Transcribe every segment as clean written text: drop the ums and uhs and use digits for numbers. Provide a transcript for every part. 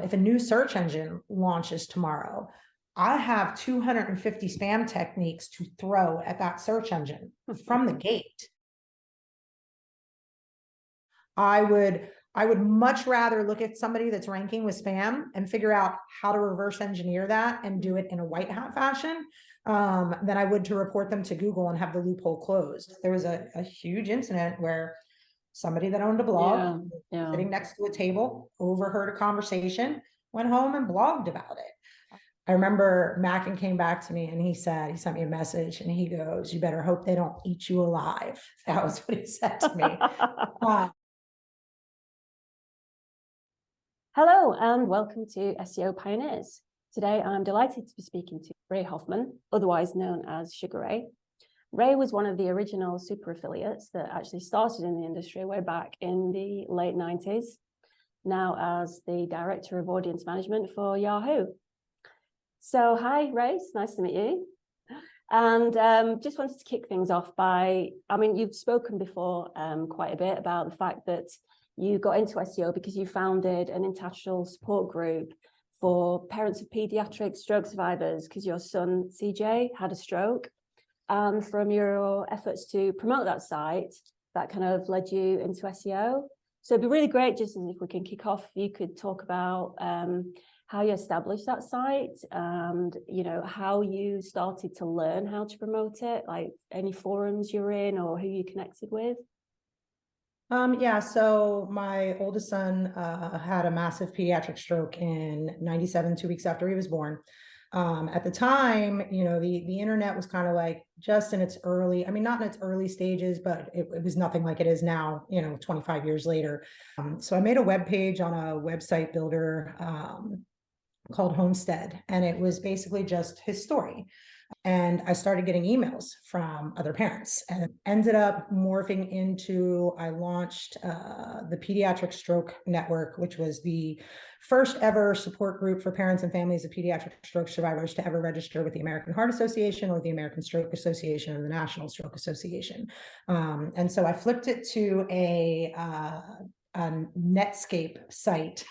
if a new search engine launches tomorrow, I have 250 spam techniques to throw at that search engine from the gate. I would much rather look at somebody that's ranking with spam and figure out how to reverse engineer that and do it in a white hat fashion than I would to report them to Google and have the loophole closed. There was a huge incident where somebody that owned a blog sitting next to a table overheard a conversation, went home and blogged about it. I remember Mackin came back to me and he sent me a message and he goes, "You better hope they don't eat you alive." That was what he said to me. Hello and welcome to SEO Pioneers. Today I'm delighted to be speaking to Rae Hoffman, otherwise known as SugarRae. Rae was one of the original super affiliates that actually started in the industry way back in the late 90s, now as the Director of Audience Management for Yahoo. So hi Rae, it's nice to meet you. And just wanted to kick things off by, you've spoken before quite a bit about the fact that you got into SEO because you founded an international support group for parents of pediatric stroke survivors because your son CJ had a stroke. And from your efforts to promote that site, that kind of led you into SEO. So it'd be really great, just if we can kick off, you could talk about how you established that site and, how you started to learn how to promote it, like any forums you're in or who you connected with. So my oldest son had a massive pediatric stroke in '97, 2 weeks after he was born. At the time, the internet was kind of like just in its early, not in its early stages, but it was nothing like it is now, 25 years later. So I made a web page on a website builder called Homestead, and it was basically just his story. And I started getting emails from other parents and it ended up morphing into, I launched the Pediatric Stroke Network, which was the first ever support group for parents and families of pediatric stroke survivors to ever register with the American Heart Association or the American Stroke Association or the National Stroke Association. And so I flipped it to a Netscape site,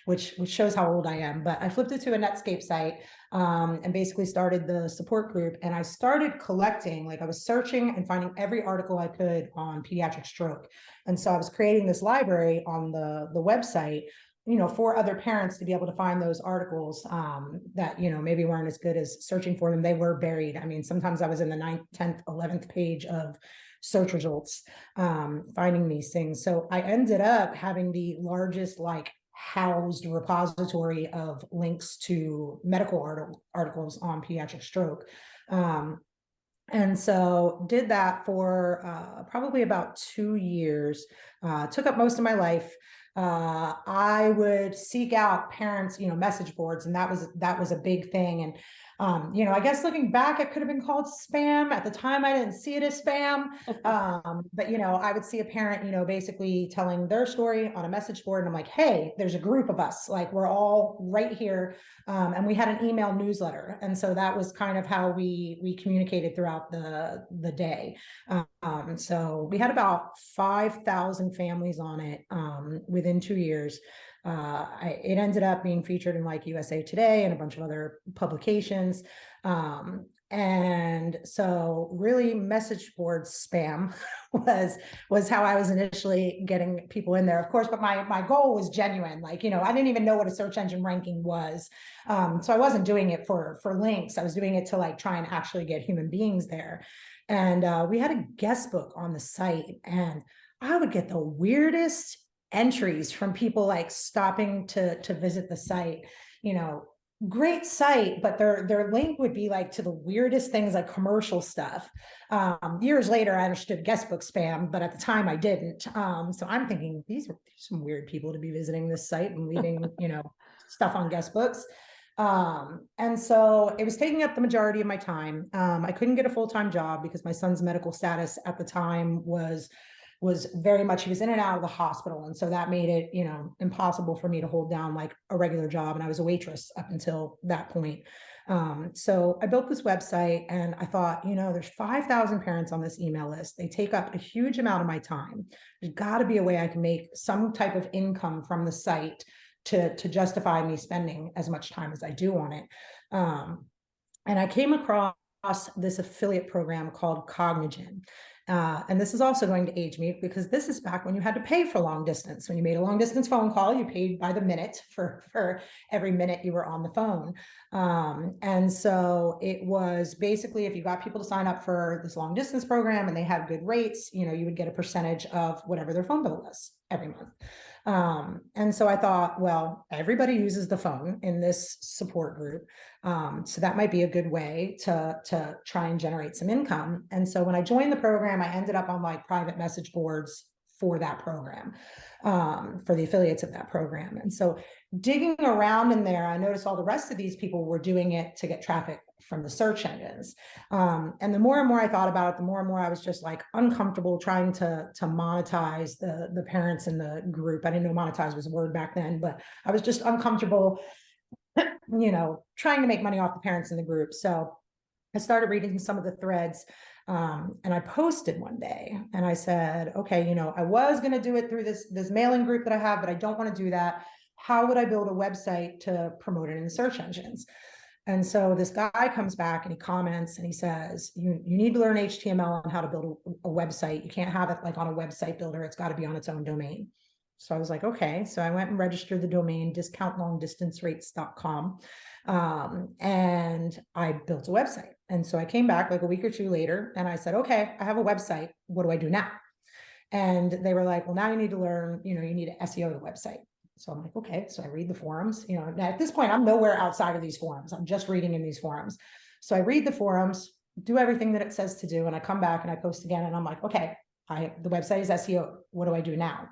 which shows how old I am, but I flipped it to a Netscape site and basically started the support group. And I started collecting, I was searching and finding every article I could on pediatric stroke. And so I was creating this library on the website, for other parents to be able to find those articles that, maybe weren't as good as searching for them. They were buried. Sometimes I was in the 9th, 10th, 11th page of search results, finding these things. So I ended up having the largest, housed repository of links to medical articles on pediatric stroke. And so did that for probably about 2 years, took up most of my life. I would seek out parents, message boards, and that was a big thing. And I guess looking back, it could have been called spam. At the time, I didn't see it as spam. But I would see a parent, basically telling their story on a message board. And I'm like, hey, there's a group of us, we're all right here. And we had an email newsletter. And so that was kind of how we communicated throughout the day. So we had about 5,000 families on it within 2 years. It ended up being featured in USA Today and a bunch of other publications. And so really message board spam was how I was initially getting people in there, of course, but my goal was genuine. I didn't even know what a search engine ranking was. So I wasn't doing it for links. I was doing it to try and actually get human beings there. And we had a guest book on the site, and I would get the weirdest entries from people stopping to visit the site. Great site, but their link would be to the weirdest things, commercial stuff. Years later, I understood guest book spam, but at the time I didn't. So I'm thinking these are some weird people to be visiting this site and leaving, stuff on guest books. And so it was taking up the majority of my time. I couldn't get a full-time job because my son's medical status at the time was very much, he was in and out of the hospital. And so that made it, impossible for me to hold down a regular job. And I was a waitress up until that point. So I built this website and I thought, there's 5,000 parents on this email list. They take up a huge amount of my time. There's got to be a way I can make some type of income from the site to justify me spending as much time as I do on it. And I came across this affiliate program called Cognigen. And this is also going to age me because this is back when you had to pay for long distance. When you made a long distance phone call, you paid by the minute for every minute you were on the phone. And so it was basically, if you got people to sign up for this long distance program and they had good rates, you know, you would get a percentage of whatever their phone bill was every month. And so I thought, well, everybody uses the phone in this support group. So that might be a good way to try and generate some income. And so when I joined the program, I ended up on like private message boards for that program, for the affiliates of that program. And so digging around in there, I noticed all the rest of these people were doing it to get traffic from the search engines. And the more and more I thought about it, the more and more I was just like uncomfortable trying to monetize the parents in the group. I didn't know monetize was a word back then, but I was just uncomfortable, you know, trying to make money off the parents in the group. So I started reading some of the threads, and I posted one day and I said, okay, you know, I was going to do it through this mailing group that I have, but I don't want to do that. How would I build a website to promote it in the search engines? And so this guy comes back and he comments and he says, you need to learn HTML and how to build a website. You can't have it like on a website builder. It's got to be on its own domain. So I was like, okay. So I went and registered the domain discountlongdistancerates.com. And I built a website. And so I came back like a week or two later and I said, okay, I have a website. What do I do now? And they were like, well, now you need to learn, you know, you need to SEO the website. So I'm like, okay. So I read the forums, you know, at this point, I'm nowhere outside of these forums. I'm just reading in these forums. So I read the forums, do everything that it says to do. And I come back and I post again and I'm like, okay, the website is SEO. What do I do now?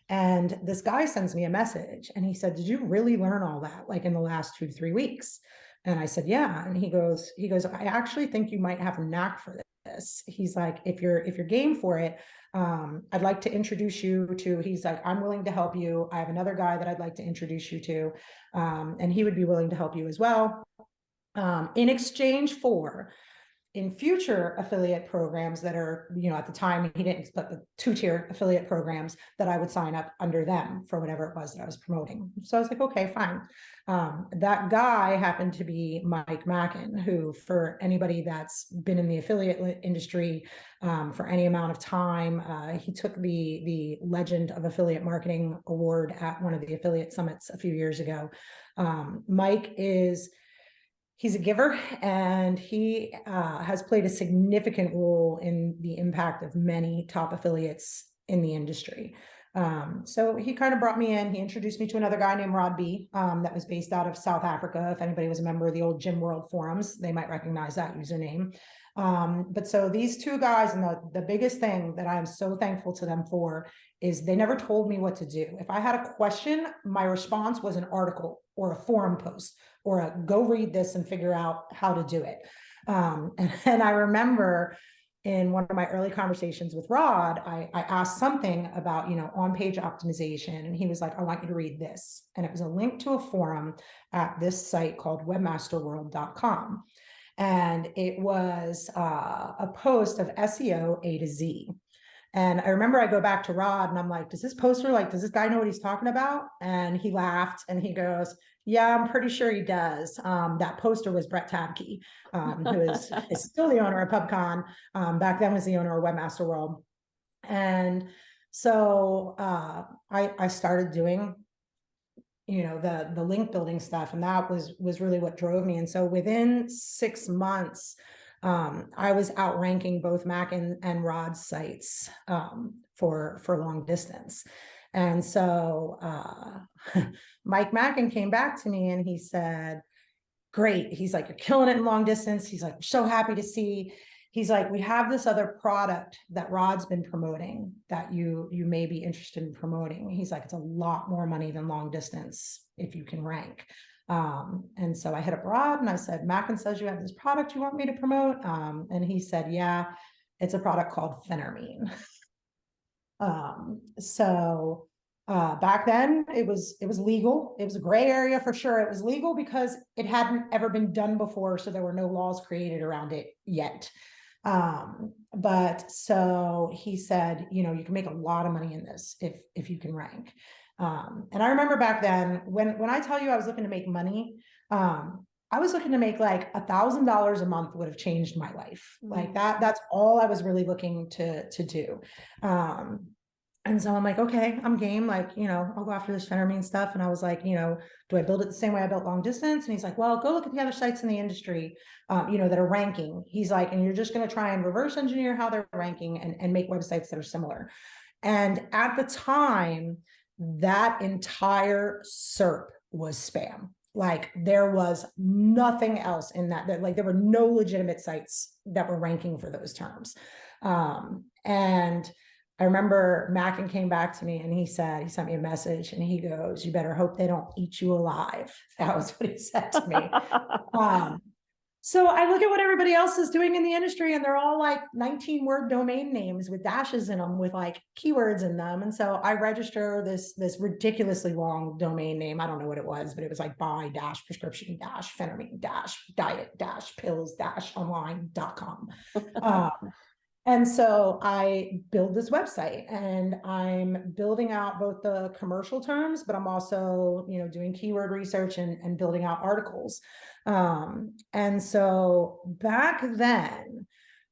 And this guy sends me a message and he said, did you really learn all that like in the last 2 to 3 weeks? And I said, yeah. And he goes, I actually think you might have a knack for this. He's like, if you're game for it, I'd like to introduce you to, he's like, I'm willing to help you. I have another guy that I'd like to introduce you to. And he would be willing to help you as well. In exchange for, in future affiliate programs that are, you know, at the time he didn't, but the 2-tier affiliate programs that I would sign up under them for whatever it was that I was promoting. So I was like, okay, fine. That guy happened to be Mike Mackin, who, for anybody that's been in the affiliate industry for any amount of time, he took the Legend of Affiliate Marketing Award at one of the affiliate summits a few years ago. Mike he's a giver, and he has played a significant role in the impact of many top affiliates in the industry. So he kind of brought me in. He introduced me to another guy named Rod B, that was based out of South Africa. If anybody was a member of the old Gym World forums, they might recognize that username. But so these two guys, and the biggest thing that I'm so thankful to them for is they never told me what to do. If I had a question, my response was an article or a forum post or a go read this and figure out how to do it. And I remember in one of my early conversations with Rod, I asked something about, you know, on-page optimization, and he was like, I want you to read this. And it was a link to a forum at this site called webmasterworld.com. And it was a post of SEO A to Z. And I remember I go back to Rod and I'm like, does this poster, like, does this guy know what he's talking about? And he laughed and he goes, yeah, I'm pretty sure he does. That poster was Brett Tabke, who is still the owner of PubCon. Back then was the owner of Webmaster World. And so I started doing, you know, the link building stuff. And that was really what drove me. And so within 6 months, I was outranking both Mac and Rod's sites for long distance. And so Mike Mackin came back to me and he said, great. He's like, you're killing it in long distance. He's like, so happy to see. He's like, we have this other product that Rod's been promoting that you may be interested in promoting. He's like, it's a lot more money than long distance if you can rank. And so I hit up Rod and I said, Mackin says you have this product you want me to promote. And he said, yeah, it's a product called Phentermine. So back then it was legal. It was a gray area for sure. It was legal because it hadn't ever been done before. So there were no laws created around it yet. But so he said, you know, you can make a lot of money in this if you can rank. And I remember back then when I tell you I was looking to make money, I was looking to make like $1,000 a month would have changed my life. Like that's all I was really looking to do. And so I'm like, okay, I'm game. Like, I'll go after this Phentermine stuff. And I was like, do I build it the same way I built long distance? And he's like, well, go look at the other sites in the industry, that are ranking. He's like, and you're just going to try and reverse engineer how they're ranking and make websites that are similar. And at the time, that entire SERP was spam. Like there was nothing else in that, like there were no legitimate sites that were ranking for those terms. And I remember Mackin came back to me and he sent me a message and he goes, you better hope they don't eat you alive. That was what he said to me. So I look at what everybody else is doing in the industry and they're all like 19-word domain names with dashes in them with like keywords in them. And so I register this ridiculously long domain name. I don't know what it was, but it was like buy-prescription-phentermine-diet-pills-online.com. And so I build this website and I'm building out both the commercial terms, but I'm also, doing keyword research and building out articles. And so back then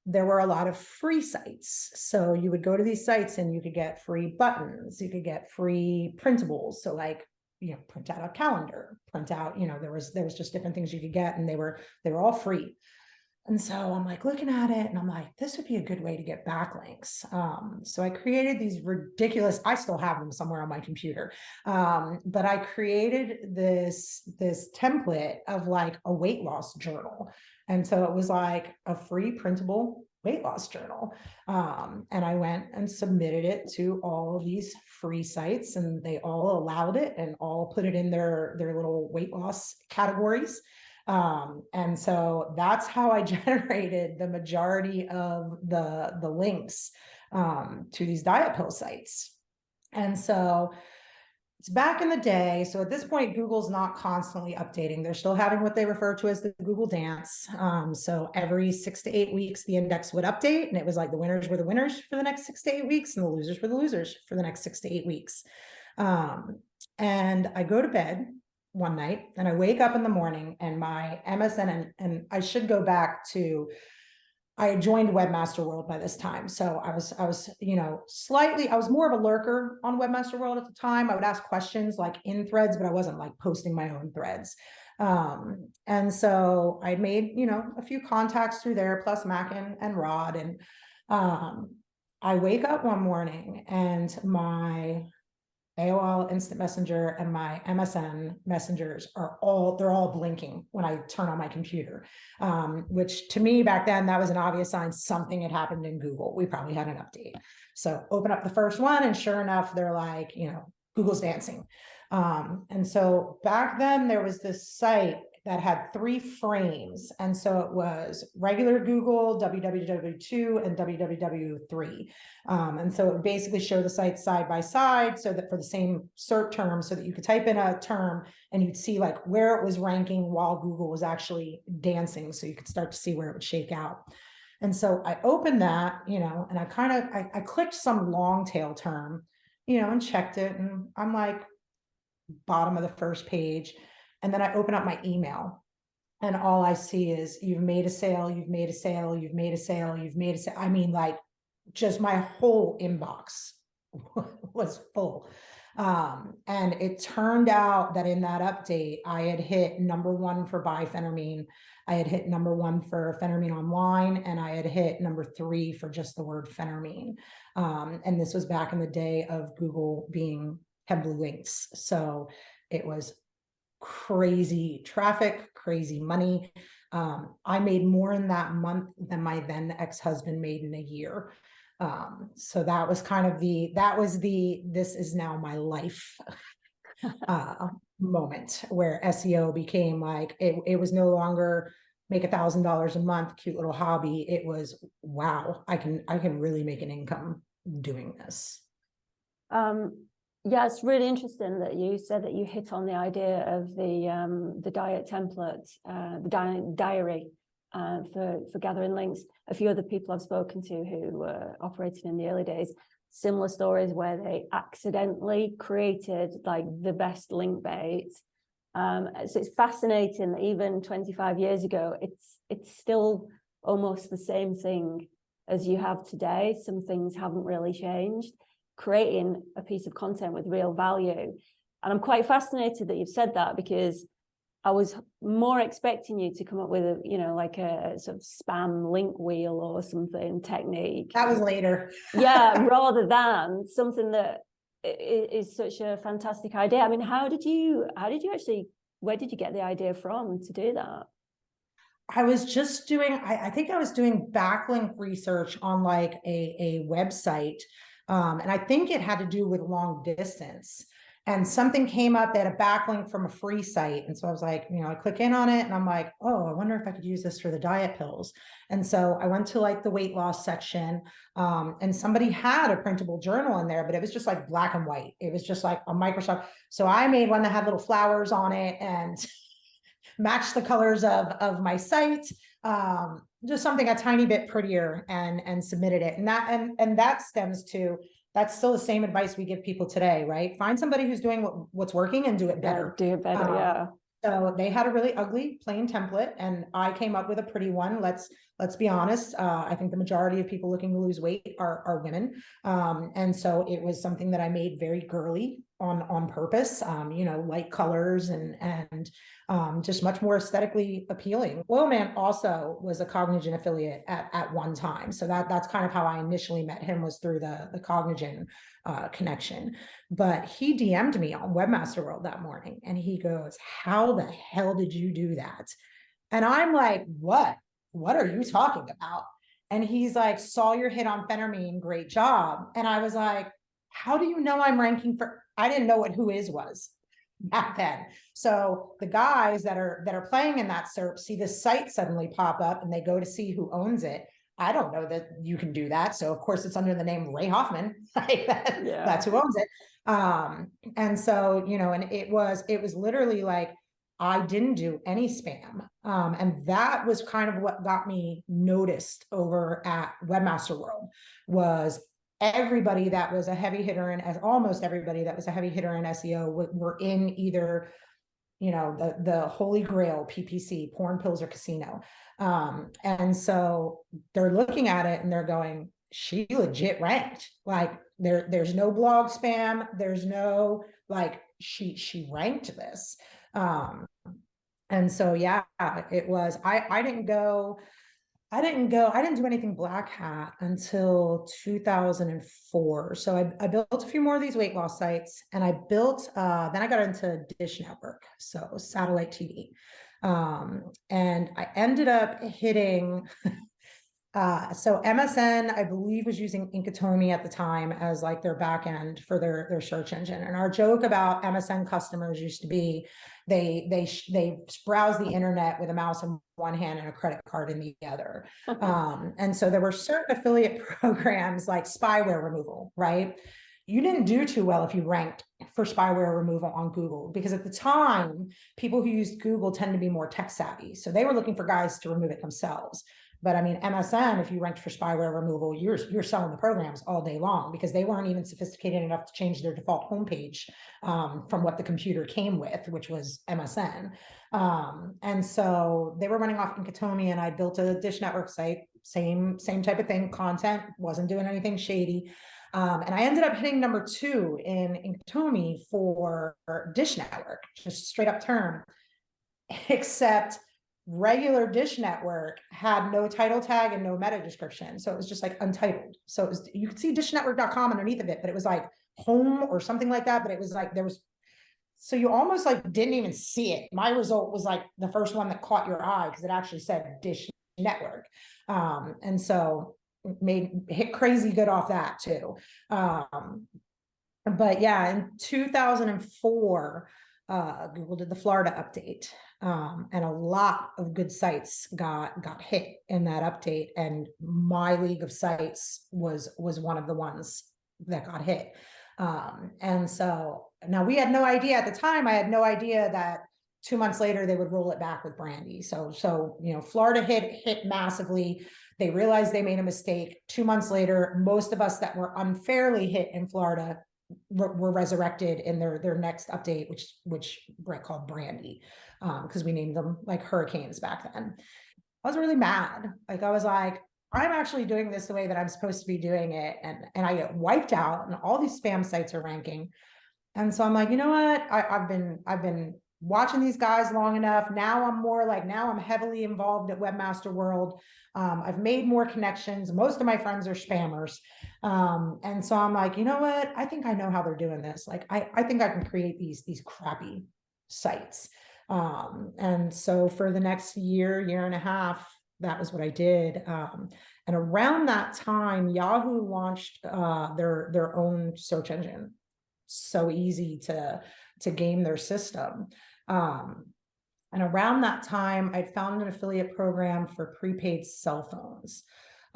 there were a lot of free sites. So you would go to these sites and you could get free buttons, you could get free printables. So like, print out a calendar, print out, there was just different things you could get and they were all free. And so I'm like looking at it and I'm like, this would be a good way to get backlinks. So I created these ridiculous, I still have them somewhere on my computer. But I created this template of like a weight loss journal. And so it was like a free printable weight loss journal. And I went and submitted it to all of these free sites and they all allowed it and all put it in their little weight loss categories. And so that's how I generated the majority of the links to these diet pill sites. And so it's back in the day. So at this point, Google's not constantly updating. They're still having what they refer to as the Google dance. So every 6 to 8 weeks, the index would update. And it was like the winners were the winners for the next 6 to 8 weeks and the losers were the losers for the next 6 to 8 weeks. And I go to bed one night and I wake up in the morning and my MSN and I should go back to, I had joined Webmaster World by this time. So I was, I was more of a lurker on Webmaster World at the time. I would ask questions like in threads, but I wasn't like posting my own threads. And so I made, a few contacts through there, plus Mackin and Rod. And I wake up one morning and my AOL Instant Messenger and my MSN messengers they're all blinking when I turn on my computer, which to me back then, that was an obvious sign something had happened in Google. We probably had an update. So open up the first one and sure enough, they're like, Google's dancing. And so back then there was this site that had 3 frames. And so it was regular Google, www2 and www3. And so it would basically show the sites side by side so that for the same SERP term, so that you could type in a term and you'd see like where it was ranking while Google was actually dancing. So you could start to see where it would shake out. And so I opened that, and I clicked some long tail term, and checked it. And I'm like bottom of the first page. And then I open up my email and all I see is you've made a sale, you've made a sale, you've made a sale, you've made a sale. I mean, like just my whole inbox was full. And it turned out that in that update, I had hit #1 for buy Phentermine. I had hit #1 for Phentermine online, and I had hit #3 for just the word Phentermine. And this was back in the day of Google being heavily links. So it was crazy traffic, crazy money. I made more in that month than my then ex-husband made in a year. So that was kind of this is now my life moment where SEO became like, it was no longer make $1,000 a month, cute little hobby. It was, wow, I can really make an income doing this. Yeah, it's really interesting that you said that you hit on the idea of the diet template, the diary for gathering links. A few other people I've spoken to who were operating in the early days similar stories where they accidentally created like the best link bait. So it's fascinating that even 25 years ago, it's still almost the same thing as you have today. Some things haven't really changed. Creating a piece of content with real value. And I'm quite fascinated that you've said that, because I was more expecting you to come up with a, you know, like a sort of spam link wheel or something technique. That was later. Yeah, rather than something that is such a fantastic idea. I mean, how did you actually, where did you get the idea from to do that? I was just doing, I think I was doing backlink research on like a website. And I think it had to do with long distance. And something came up, they had a backlink from a free site. And so I was like, you know, I click in on it and I'm like, oh, I wonder if I could use this for the diet pills. And so I went to like the weight loss section, and somebody had a printable journal in there, but it was just like black and white. It was just like a Microsoft. So I made one that had little flowers on it and matched the colors of my site, just something a tiny bit prettier, and submitted it. And that stems to, that's still the same advice we give people today, right? Find somebody who's doing what's working and do it better. Yeah, do it better, yeah. So they had a really ugly plain template and I came up with a pretty one. Let's be honest. I think the majority of people looking to lose weight are women. And so it was something that I made very girly on purpose, you know, light colors and just much more aesthetically appealing. Oilman also was a Cognigen affiliate at one time. So that's kind of how I initially met him, was through the Cognigen connection. But he DM'd me on Webmaster World that morning and he goes, how the hell did you do that? And I'm like, what are you talking about? And he's like, saw your hit on Phentermine, great job. And I was like, how do you know I'm ranking for, I didn't know what Who Is was back then. So the guys that are playing in that SERP see this site suddenly pop up and they go to see who owns it. I don't know that you can do that. So of course it's under the name Rae Hoffman. That's who owns it. And so, you know, and it was literally like, I didn't do any spam. And that was kind of what got me noticed over at Webmaster World, was everybody that was a heavy hitter in, as almost everybody that was a heavy hitter in SEO were in either, you know, the holy grail PPC, porn, pills, or casino. And so they're looking at it and they're going, she legit ranked. Like there's no blog spam. There's no, like, she ranked this. And so, yeah, it was, I didn't do anything black hat until 2004. So I built a few more of these weight loss sites, and I built, then I got into Dish Network, so satellite TV. And I ended up hitting, so MSN, I believe, was using Inkatomi at the time as like their back end for their search engine. And our joke about MSN customers used to be they browse the internet with a mouse in one hand and a credit card in the other. And so there were certain affiliate programs like spyware removal, right? You didn't do too well if you ranked for spyware removal on Google, because at the time, people who used Google tend to be more tech savvy. So they were looking for guys to remove it themselves. But I mean, MSN, if you ranked for spyware removal, you're selling the programs all day long, because they weren't even sophisticated enough to change their default homepage from what the computer came with, which was MSN. And so they were running off Inkatomi, and I built a Dish Network site, same type of thing, content, wasn't doing anything shady. And I ended up hitting number 2 in Inkatomi for Dish Network, just straight up term, except regular Dish Network had no title tag and no meta description. So it was just like untitled. So it was, you could see dishnetwork.com underneath of it, but it was like home or something like that. But it was like, there was, so you almost like didn't even see it. My result was like the first one that caught your eye, because it actually said Dish Network. And so hit crazy good off that too. But yeah, in 2004, Google did the Florida update, and a lot of good sites got hit in that update, and my league of sites was one of the ones that got hit. And so now we had no idea at the time. I had no idea that 2 months later they would roll it back with Brandy. So you know, Florida hit massively. They realized they made a mistake. 2 months later, most of us that were unfairly hit in Florida were resurrected in their next update, which Brett called Brandy, because we named them like hurricanes back then. I was really mad. Like, I was like, I'm actually doing this the way that I'm supposed to be doing it, and I get wiped out, and all these spam sites are ranking. And so I'm like, you know what? I've been watching these guys long enough. Now I'm heavily involved at Webmaster World. I've made more connections. Most of my friends are spammers. And so I'm like, you know what? I think I know how they're doing this. Like, I think I can create these crappy sites. And so for the next year and a half, that was what I did. And around that time, Yahoo launched their own search engine. So easy to game their system. And around that time, I'd found an affiliate program for prepaid cell phones.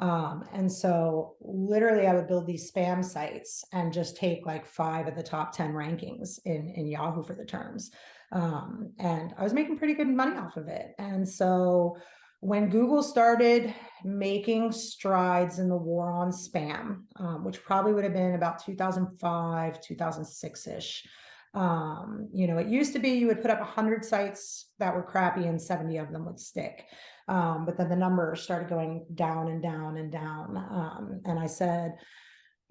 And so literally I would build these spam sites and just take like 5 of the top 10 rankings in Yahoo for the terms. And I was making pretty good money off of it. And so when Google started making strides in the war on spam, which probably would have been about 2005, 2006-ish, it used to be you would put up 100 sites that were crappy and 70 of them would stick. But then the numbers started going down and down and down. And I said,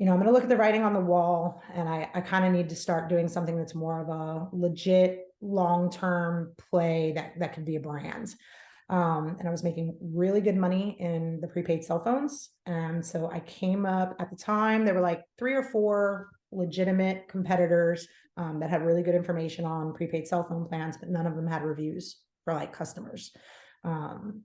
I'm going to look at the writing on the wall, and I kind of need to start doing something that's more of a legit long-term play that could be a brand. And I was making really good money in the prepaid cell phones. And so I came up at the time, there were like 3 or 4 legitimate competitors that had really good information on prepaid cell phone plans, but none of them had reviews for like customers.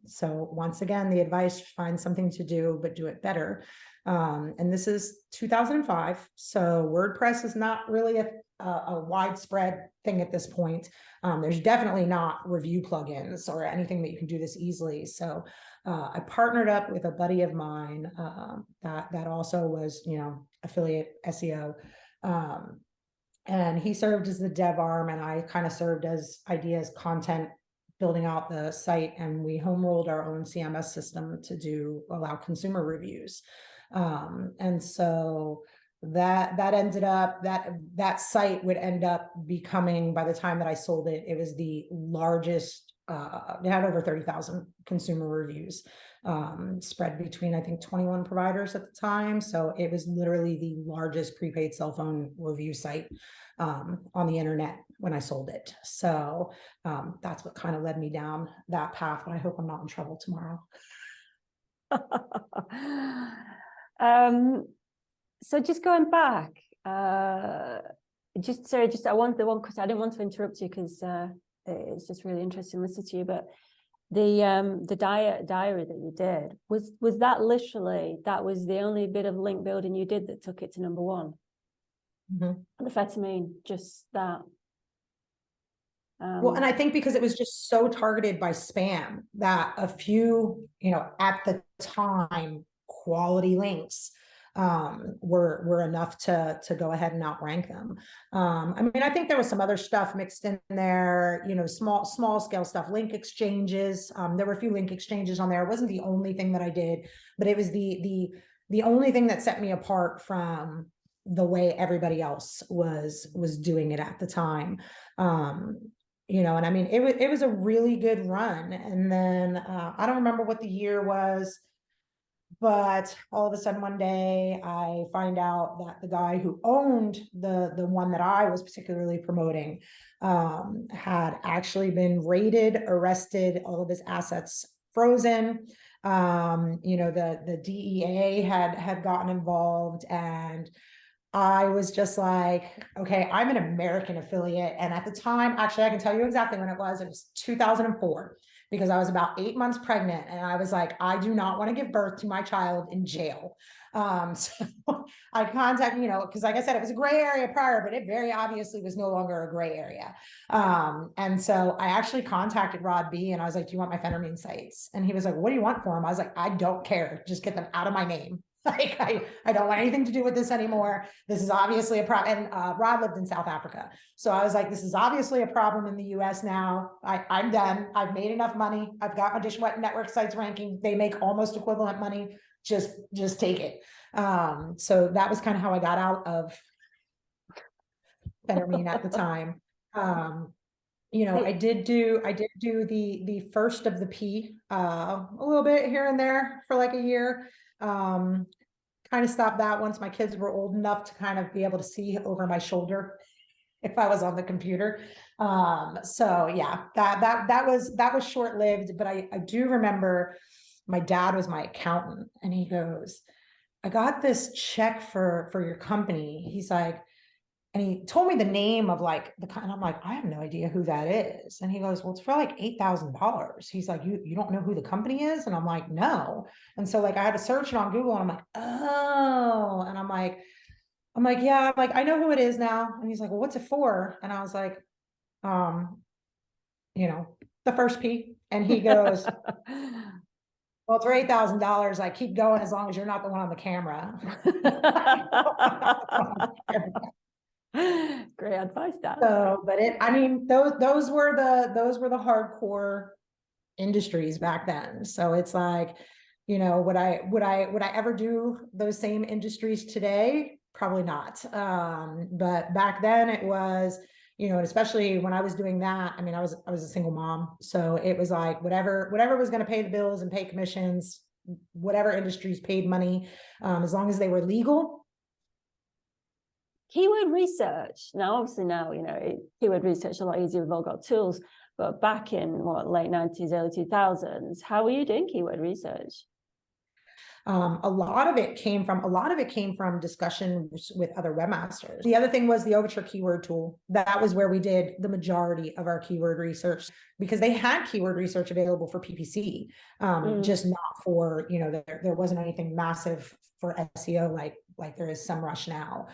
So once again, the advice, find something to do, but do it better. And this is 2005. So WordPress is not really a widespread thing at this point. There's definitely not review plugins or anything that you can do this easily. So I partnered up with a buddy of mine that also was, affiliate SEO. And he served as the dev arm, and I kind of served as ideas, content, building out the site, and we home rolled our own CMS system to allow consumer reviews. And so that ended up, that site would end up becoming, by the time that I sold it, it was the largest, it had over 30,000 consumer reviews, spread between, I think, 21 providers at the time. So it was literally the largest prepaid cell phone review site on the internet when I sold it. So that's what kind of led me down that path, but I hope I'm not in trouble tomorrow. So just going back, I want the one, because I didn't want to interrupt you, because it's just really interesting to listen to you. But the diary that you did, was that literally, that was the only bit of link building you did that took it to number 1? Mm-hmm. The Phentermine, just that. Well, and I think because it was just so targeted by spam that a few, at the time, quality links were enough to go ahead and outrank them. I mean, I think there was some other stuff mixed in there, small scale stuff, link exchanges. There were a few link exchanges on there. It wasn't the only thing that I did, but it was the only thing that set me apart from the way everybody else was doing it at the time. And I mean, it was a really good run. And then I don't remember what the year was, but all of a sudden one day I find out that the guy who owned the one that I was particularly promoting had actually been raided, arrested, all of his assets frozen. The DEA had gotten involved, and I was just like, okay, I'm an American affiliate. And at the time, actually, I can tell you exactly when it was. It was 2004, because I was about 8 months pregnant. And I was like, I do not want to give birth to my child in jail. So I contacted, because like I said, it was a gray area prior, but it very obviously was no longer a gray area. And so I actually contacted Rod B, and I was like, do you want my Phentermine sites? And he was like, what do you want for them? I was like, I don't care. Just get them out of my name. Like, I don't want anything to do with this anymore. This is obviously a problem. And Rod lived in South Africa. So I was like, this is obviously a problem in the US now. I'm done. I've made enough money. I've got my Dishwet network sites ranking. They make almost equivalent money. Just take it. So that was kind of how I got out of Phentermine at the time. I did do the first of the P a little bit here and there for like a year. Kind of stopped that once my kids were old enough to kind of be able to see over my shoulder if I was on the computer. So yeah, that was short-lived, but I do remember my dad was my accountant and he goes, I got this check for your company. He's like, and he told me the name of like and I'm like, I have no idea who that is. And he goes, well, it's for like $8,000. He's like, you don't know who the company is? And I'm like, no. And so like I had to search it on Google and I'm like, oh, and I'm like, yeah, I'm like, I know who it is now. And he's like, well, what's it for? And I was like, the first P. And he goes, well, it's for $8,000. I keep going as long as you're not the one on the camera. Great advice, Dad. So, but those were the hardcore industries back then. So it's like, would I ever do those same industries today? Probably not. But back then it was, especially when I was doing that, I was a single mom. So it was like whatever was going to pay the bills and pay commissions, whatever industries paid money, as long as they were legal. Keyword research. Now, obviously keyword research is a lot easier. We've all got tools, but back in late 90s, early 2000s, how were you doing keyword research? A lot of it came from discussions with other webmasters. The other thing was the Overture keyword tool. That was where we did the majority of our keyword research, because they had keyword research available for PPC, just not for, there wasn't anything massive for SEO like there is SEMrush now.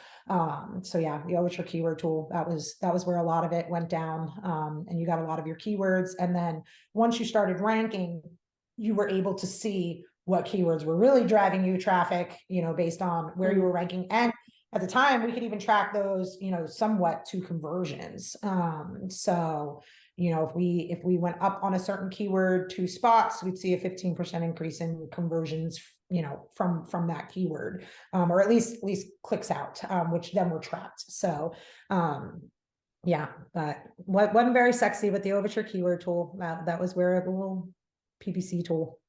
So yeah, the Overture keyword tool, that was where a lot of it went down. And you got a lot of your keywords. And then once you started ranking, you were able to see what keywords were really driving you traffic, based on where you were ranking. And at the time, we could even track those, somewhat to conversions. So, if we went up on a certain keyword 2 spots, we'd see a 15% increase in conversions, from that keyword, or at least clicks out, which then were tracked. So, yeah, but what wasn't very sexy, but the Overture keyword tool, that was where the little PPC tool.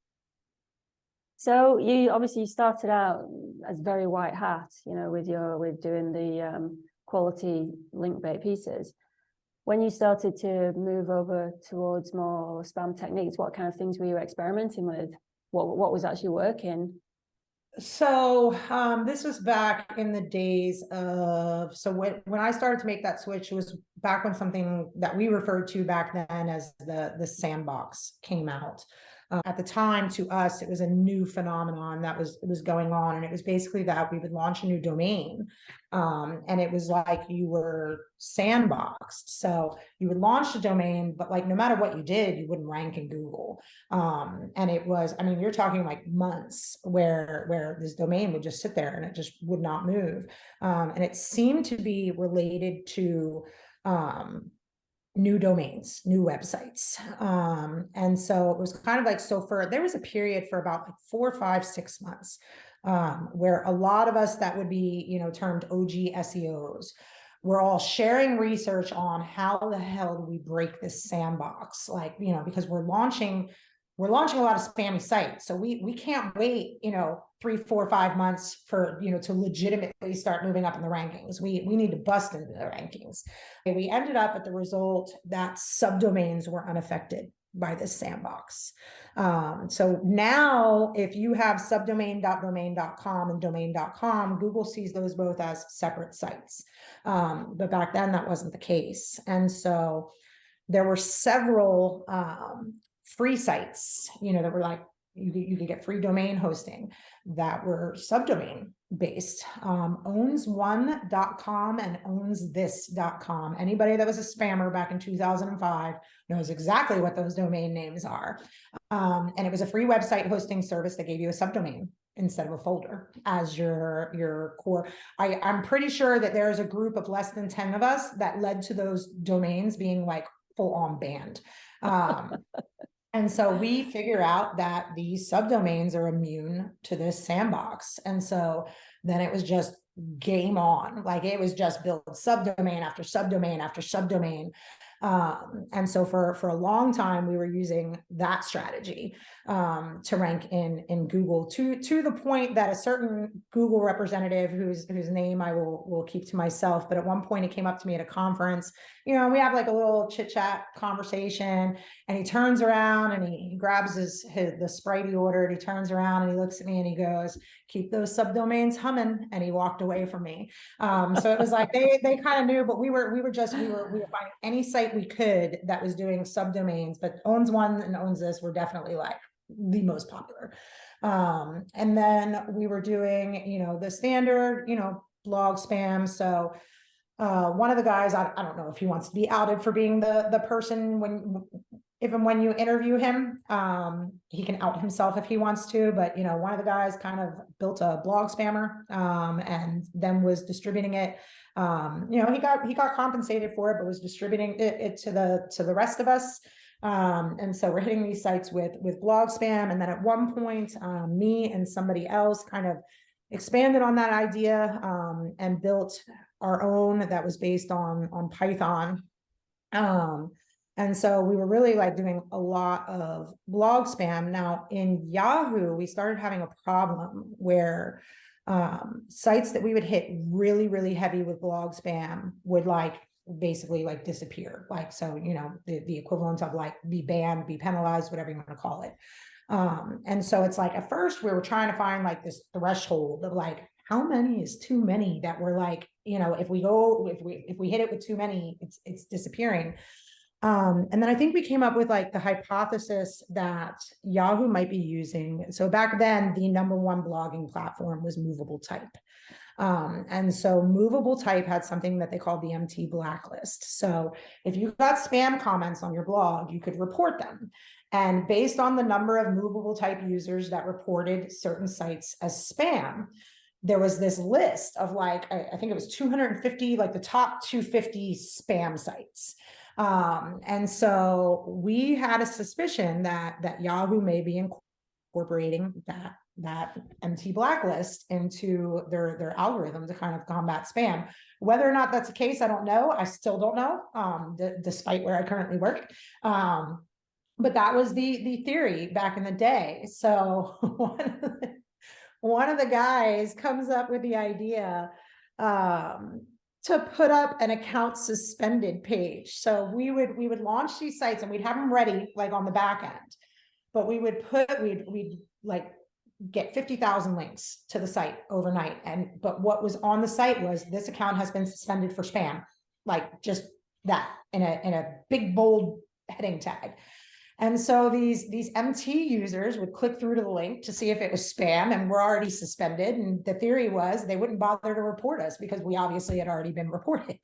So you started out as very white hat, with doing the quality link bait pieces. When you started to move over towards more spam techniques, what kind of things were you experimenting with? What was actually working? So this was back in the days of, so when I started to make that switch, it was back when something that we referred to back then as the sandbox came out. At the time, to us, it was a new phenomenon that was going on, and it was basically that we would launch a new domain, and it was like you were sandboxed. So you would launch a domain, but like no matter what you did, you wouldn't rank in Google. And it was, you're talking like months where this domain would just sit there and it just would not move. And it seemed to be related to new domains, new websites. And so it was kind of like, there was a period for about like 4, 5, 6 months, where a lot of us that would be, termed OG SEOs, we're all sharing research on how the hell do we break this sandbox? Like, because we're launching a lot of spammy sites. So we can't wait, 3, 4, 5 months for, to legitimately start moving up in the rankings. We need to bust into the rankings. And we ended up at the result that subdomains were unaffected by this sandbox. So now if you have subdomain.domain.com and domain.com, Google sees those both as separate sites. But back then that wasn't the case. And so there were several free sites, that were like, you could get free domain hosting that were subdomain based. Owns1.com and ownsthis.com. Anybody that was a spammer back in 2005 knows exactly what those domain names are. And it was a free website hosting service that gave you a subdomain. instead of a folder as your core. I'm pretty sure that there's a group of less than 10 of us that led to those domains being like full on banned. And so we figure out that these subdomains are immune to this sandbox. And so then it was just game on. Like it was just build subdomain after subdomain after subdomain. And so for a long time, we were using that strategy to rank in Google to the point that a certain Google representative whose name I will keep to myself, but at one point he came up to me at a conference, you know, we have like a little chit chat conversation, and he turns around and he grabs the Sprite he ordered. He turns around and he looks at me and he goes, "Keep those subdomains humming," and he walked away from me. So it was like they kind of knew, but we were finding any site we could that was doing subdomains, but owns one and owns this were definitely like the most popular. And then we were doing, you know, the standard, you know, blog spam. So one of the guys, I don't know if he wants to be outed for being the person if and when you interview him, he can out himself if he wants to, but you know, one of the guys kind of built a blog spammer, and then was distributing it. You know, he got compensated for it, but was distributing it to the rest of us. And so we're hitting these sites with blog spam. And then at one point, me and somebody else kind of expanded on that idea, and built our own that was based on Python. And so we were really like doing a lot of blog spam. Now in Yahoo, we started having a problem where sites that we would hit really, really heavy with blog spam would like basically like disappear. Like, so, you know, the equivalent of like be banned, be penalized, whatever you want to call it. And so it's like, at first we were trying to find like this threshold of like, how many is too many that we're like, you know, if we hit it with too many, it's disappearing. And then I think we came up with like the hypothesis that Yahoo might be using. So back then, the #1 blogging platform was movable type. And so movable type had something that they called the MT blacklist. So if you got spam comments on your blog, you could report them. And based on the number of movable type users that reported certain sites as spam, there was this list of like, I think it was 250, like the top 250 spam sites. And so we had a suspicion that Yahoo may be incorporating that MT blacklist into their algorithm to kind of combat spam. Whether or not that's the case, I don't know. I still don't know, despite where I currently work. But that was the theory back in the day. So one of the guys comes up with the idea to put up an account suspended page. So we would launch these sites and we'd have them ready like on the back end, but we'd like get 50,000 links to the site overnight. But what was on the site was, this account has been suspended for spam, like just that in a big bold heading tag. And so these MT users would click through to the link to see if it was spam, and we're already suspended. And the theory was they wouldn't bother to report us because we obviously had already been reported.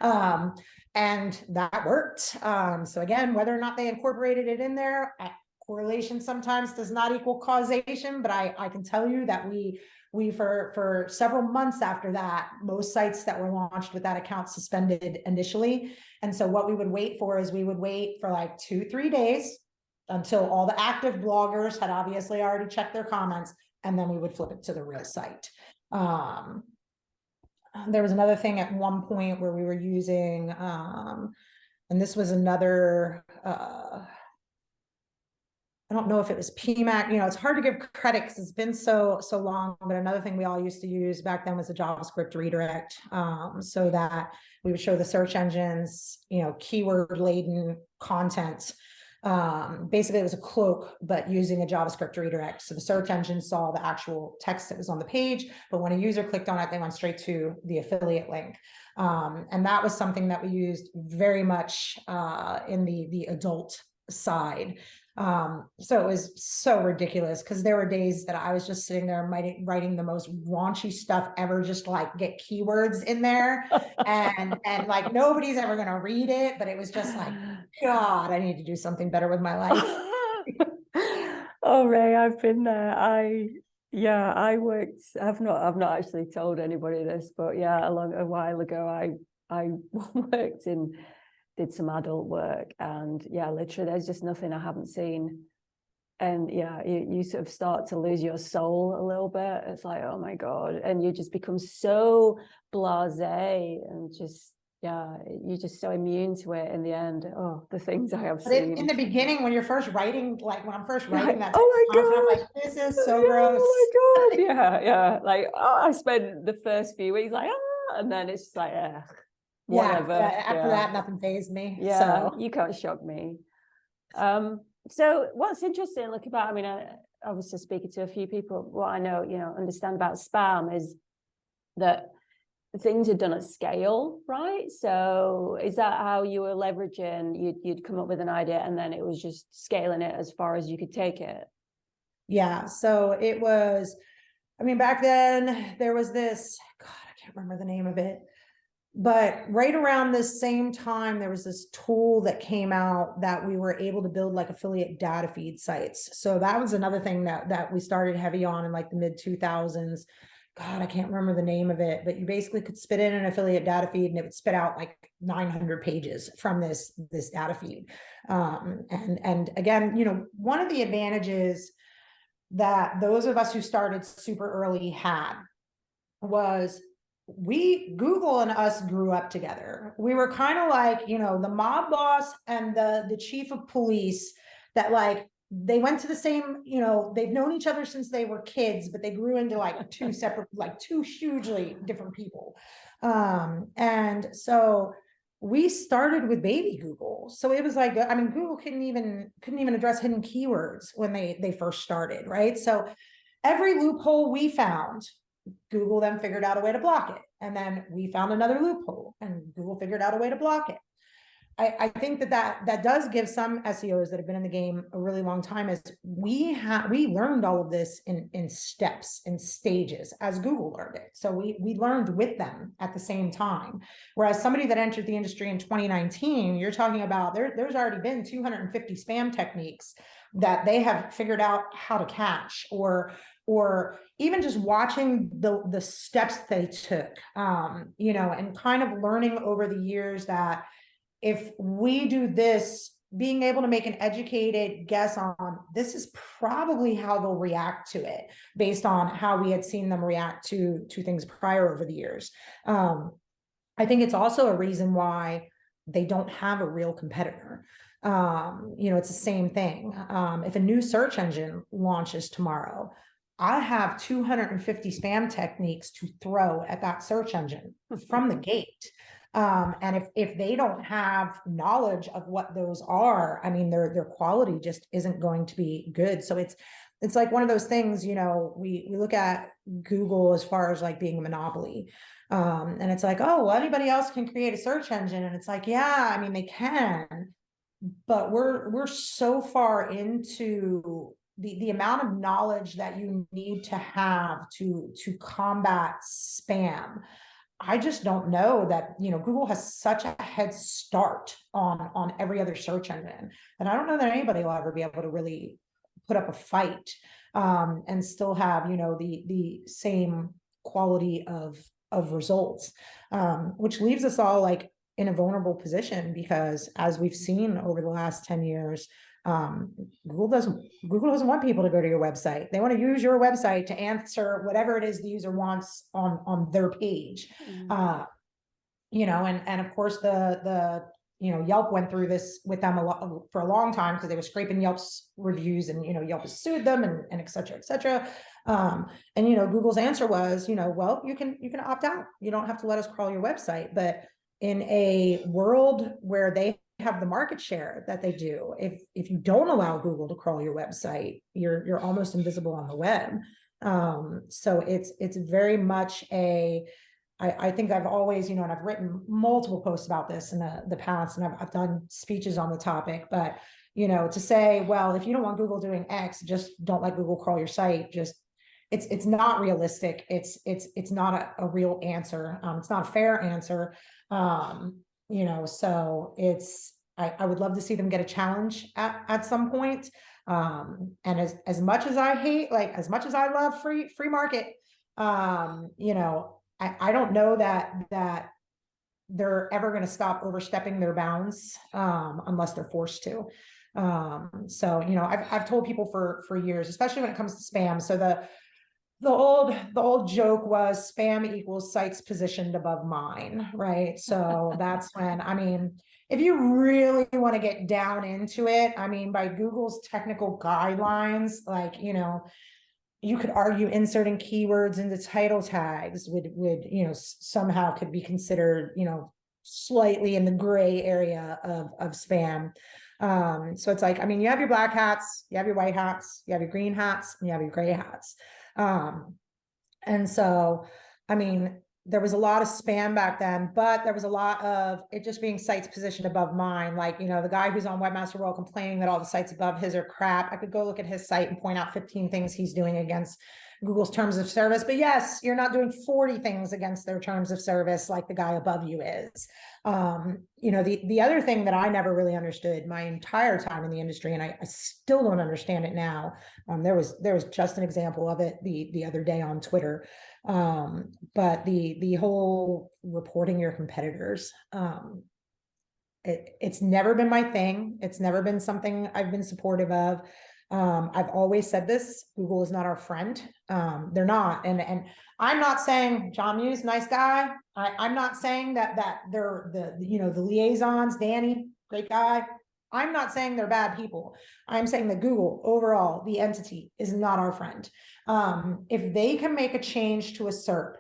And that worked. So again, whether or not they incorporated it in there, correlation sometimes does not equal causation, but I can tell you that we for several months after that, most sites that were launched with that account suspended initially. And so what we would wait for is we would wait for like 2-3 days until all the active bloggers had obviously already checked their comments, and then we would flip it to the real site. There was another thing at one point where we were using, and this was another, I don't know if it was PMAC, you know, it's hard to give credit because it's been so long, but another thing we all used to use back then was a JavaScript redirect, so that we would show the search engines, you know, keyword laden content. Basically it was a cloak, but using a JavaScript redirect. So the search engine saw the actual text that was on the page, but when a user clicked on it, they went straight to the affiliate link. And that was something that we used very much in the adult side. So it was so ridiculous because there were days that I was just sitting there writing the most raunchy stuff ever, just like get keywords in there, and like nobody's ever gonna read it, but it was just like, God, I need to do something better with my life. Oh, Rae, I've been there. Yeah, I've not actually told anybody this, but yeah, a while ago, I worked in, did some adult work, and yeah, literally there's just nothing I haven't seen. And yeah, you sort of start to lose your soul a little bit. It's like, oh my God. And you just become so blasé and just, yeah, you're just so immune to it in the end. Oh, the things I have But in seen. the beginning, when you're first writing, like when I'm first You're writing like, that type oh of content, I'm my like, God. this is so Yeah, gross. oh my God. Yeah, yeah. Like, oh, I spent the first few weeks like, ah, and then it's just like, Yeah, whatever. after Yeah. that, nothing fazed me. Yeah, So you can't shock me. So what's interesting, look about, I mean, obviously speaking to a few people, what I know, understand about spam is that things are done at scale, right? So is that how you were leveraging, you'd come up with an idea and then it was just scaling it as far as you could take it? yeah, so it was, I mean, back then there was this, God, I can't remember the name of it. But right around this same time, there was this tool that came out that we were able to build like affiliate data feed sites. So that was another thing that we started heavy on in like the mid 2000s. God, I can't remember the name of it, but you basically could spit in an affiliate data feed and it would spit out like 900 pages from this data feed. And again, one of the advantages that those of us who started super early had was Google and us grew up together. We were kind of like, the mob boss and the chief of police that like they went to the same, they've known each other since they were kids, but they grew into like two separate, like two hugely different people. And so we started with baby Google. So it was like, I mean, Google couldn't even address hidden keywords when they first started, right? So every loophole we found, Google then figured out a way to block it. And then we found another loophole and Google figured out a way to block it. I think that does give some SEOs that have been in the game a really long time is we learned all of this in steps, in stages as Google learned it. So we learned with them at the same time. Whereas somebody that entered the industry in 2019, you're talking about there's already been 250 spam techniques that they have figured out how to catch, or even just watching the steps they took, and kind of learning over the years that if we do this, being able to make an educated guess on this is probably how they'll react to it based on how we had seen them react to things prior over the years. I think it's also a reason why they don't have a real competitor. It's the same thing. If a new search engine launches tomorrow, I have 250 spam techniques to throw at that search engine from the gate. And if they don't have knowledge of what those are, I mean, their quality just isn't going to be good. So it's like one of those things, we look at Google as far as like being a monopoly. And it's like, oh, well, anybody else can create a search engine. And it's like, yeah, I mean, they can, but we're so far into the amount of knowledge that you need to have to combat spam. I just don't know that, Google has such a head start on every other search engine. And I don't know that anybody will ever be able to really put up a fight, and still have, the same quality of results, which leaves us all like in a vulnerable position because as we've seen over the last 10 years, Google doesn't want people to go to your website. They want to use your website to answer whatever it is the user wants on their page. And of course the Yelp went through this with them for a long time because they were scraping Yelp's reviews, and Yelp has sued them, and et cetera, et cetera. And Google's answer was, well, you can opt out. You don't have to let us crawl your website. But in a world where they have the market share that they do, if you don't allow Google to crawl your website, you're almost invisible on the web. So it's very much I think I've always, and I've written multiple posts about this in the past, and I've done speeches on the topic, but to say, well, if you don't want Google doing X, just don't let Google crawl your site. Just it's not realistic. It's not a real answer. It's not a fair answer. So I would love to see them get a challenge at some point. And as much as I hate, like, as much as I love free market, you know, I don't know that they're ever going to stop overstepping their bounds, unless they're forced to. So, you know, I've told people for years, especially when it comes to spam. So the old joke was spam equals sites positioned above mine, right? So that's when, I mean, if you really want to get down into it, I mean, by Google's technical guidelines, like, you know, you could argue inserting keywords into title tags would, you know, somehow could be considered, you know, slightly in the gray area of spam. So it's like, I mean, you have your black hats, you have your white hats, you have your green hats, and you have your gray hats. And so, I mean, there was a lot of spam back then, but there was a lot of it just being sites positioned above mine. Like, you know, the guy who's on Webmaster World complaining that all the sites above his are crap. I could go look at his site and point out 15 things he's doing against Google's terms of service. But yes, you're not doing 40 things against their terms of service like the guy above you is. You know, the other thing that I never really understood my entire time in the industry, and I still don't understand it now. There was just an example of it the other day on Twitter. But the whole reporting your competitors, it's never been my thing. It's never been something I've been supportive of. I've always said this: Google is not our friend. They're not, and I'm not saying John Muse, nice guy. I'm not saying that they're the liaisons, Danny, great guy. I'm not saying they're bad people. I'm saying that Google overall, the entity, is not our friend. If they can make a change to a SERP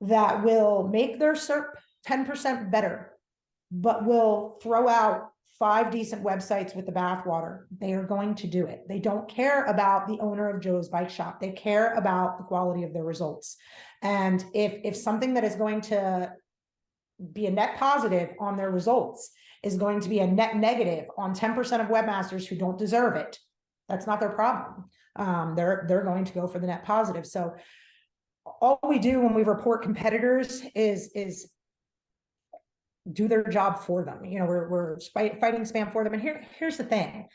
that will make their SERP 10% better, but will throw out 5 decent websites with the bathwater, they are going to do it. They don't care about the owner of Joe's Bike Shop. They care about the quality of their results. And if something that is going to be a net positive on their results is going to be a net negative on 10% of webmasters who don't deserve it, that's not their problem. They're going to go for the net positive. So all we do when we report competitors is do their job for them. You know, we're fighting spam for them. And here's the thing.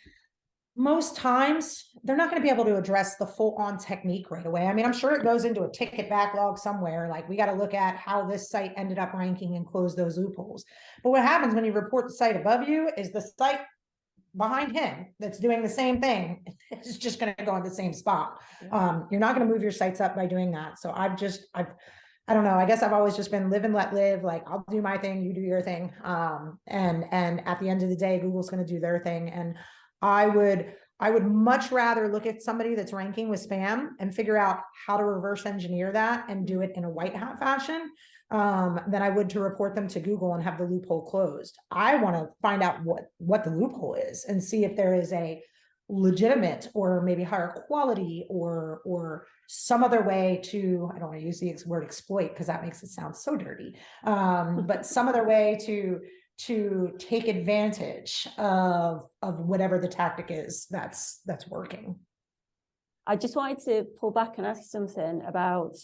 Most times they're not going to be able to address the full on technique right away. I mean, I'm sure it goes into a ticket backlog somewhere. Like, we got to look at how this site ended up ranking and close those loopholes. But what happens when you report the site above you is the site behind him that's doing the same thing is just going to go in the same spot. You're not going to move your sites up by doing that. So I don't know. I guess I've always just been live and let live. Like, I'll do my thing, you do your thing. And at the end of the day, Google's going to do their thing. And I would much rather look at somebody that's ranking with spam and figure out how to reverse engineer that and do it in a white hat fashion, than I would to report them to Google and have the loophole closed. I want to find out what the loophole is and see if there is a legitimate or maybe higher quality or some other way to, I don't want to use the word exploit because that makes it sound so dirty, but some other way to take advantage of whatever the tactic is that's working. I just wanted to pull back and ask something about